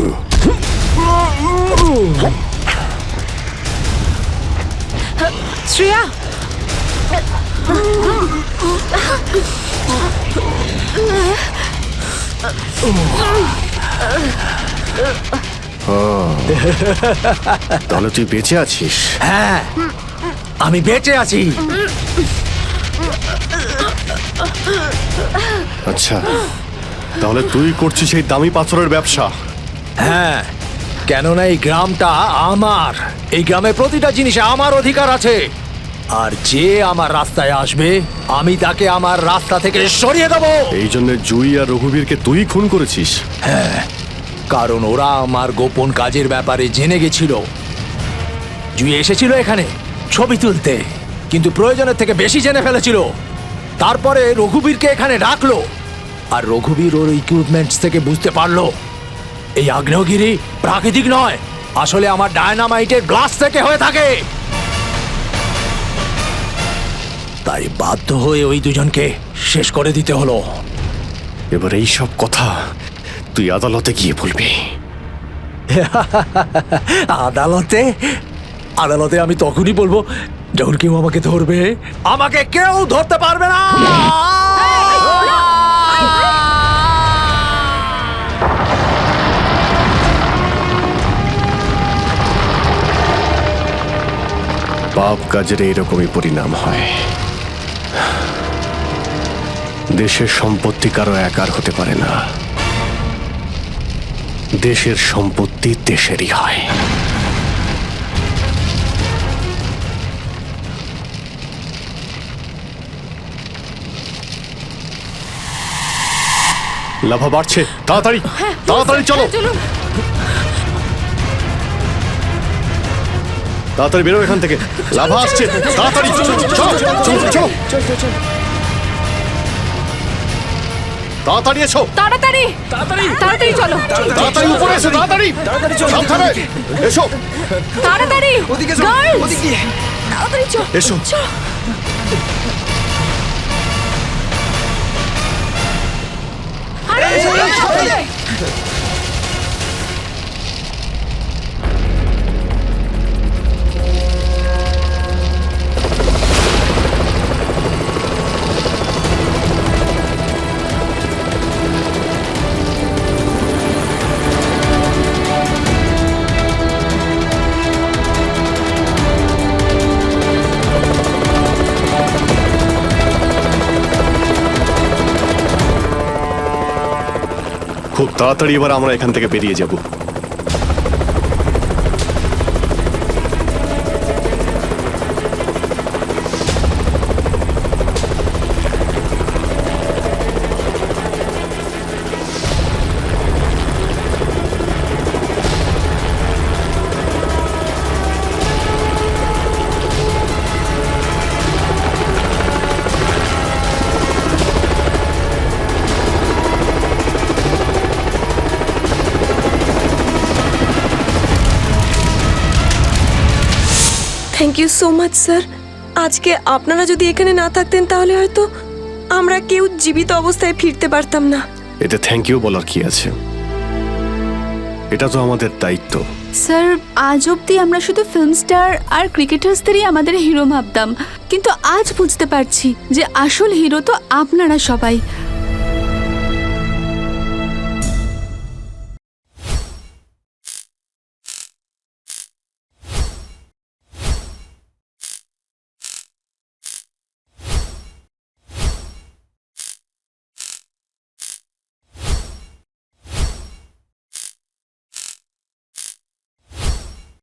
শ্রেয়া, তাহলে তুই বেঁচে আছিস? হ্যাঁ আমি বেঁচে আছি। আচ্ছা, তাহলে তুই করছিস এই দামি পাথরের ব্যবসা? হ্যাঁ, কেননা এই গ্রামটা আমার। এই গ্রামে প্রতিটা জিনিসে আমার অধিকার আছে, আর যে আমার রাস্তায় আসবে আমি তাকে আমার রাস্তা থেকে সরিয়ে দেবো। এই জন্য জুই আর রঘুবীরকে তুই খুন করেছিস? হ্যাঁ, কারণ ওরা আমার গোপন কাজের ব্যাপারে জেনে গেছিল। জুই এসেছিল এখানে ছবি তুলতে, কিন্তু প্রয়োজনের থেকে বেশি জেনে ফেলেছিল। তারপরে রঘুবীরকে এখানে ডাকলো, আর রঘুবীর ওর ইকুইপমেন্টস থেকে বুঝতে পারলো এই আগ্নেয়গিরি প্রাকৃতিক নয়, আসলে আমার ডায়নামাইটের গ্লাস থেকে হয়ে থাকে। তাই বাধ্য হয়ে ওই দুজনকে শেষ করে দিতে হলো। এবার এই সব কথা তুই আদালতে গিয়ে বলবি। আদালতে? আদালতে আমি তখনই বলবো যখন কেউ আমাকে ধরবে। আমাকে কেউ ধরতে পারবে না। পাপ কাজের এইরকমই পরিণাম হয়। দেশের সম্পত্তি কারো একার হতে পারে না, দেশের সম্পত্তি দেশেরই হয়। লাভা বাড়ছে, তাড়াতাড়ি তাড়াতাড়ি চলো, তাড়াতাড়ি বেরো এখান থেকে। লাভা আসছে, তাড়াতাড়ি চলো চলো চলো চলো, তাড়াতাড়ি এসো, তাড়াতাড়ি তাড়াতাড়ি তাড়াতাড়ি চলো, তাড়াতাড়ি উপরে এসো, তাড়াতাড়ি সাবধানে এসো, তাড়াতাড়ি ওদিকে ওদিকে তাড়াতাড়ি চলো এসো। খুব তাড়াতাড়ি এবার আমরা এখান থেকে বেরিয়ে যাব। Thank you so much sir. আজকে আপনারা যদি এখানে না থাকতেন তাহলে হয়তো আমরা কেউ জীবিত অবস্থায় ফিরতে পারতাম না। এতে থ্যাংক ইউ বলার কি আছে? এটা তো আমাদের দায়িত্ব। স্যার, আজ অবধি আমরা শুধু ফিল্ম স্টার আর ক্রিকেটার্সদেরই আমাদের হিরো ভাবতাম, কিন্তু আজ বুঝতে পারছি যে আসল হিরো তো আপনারা সবাই।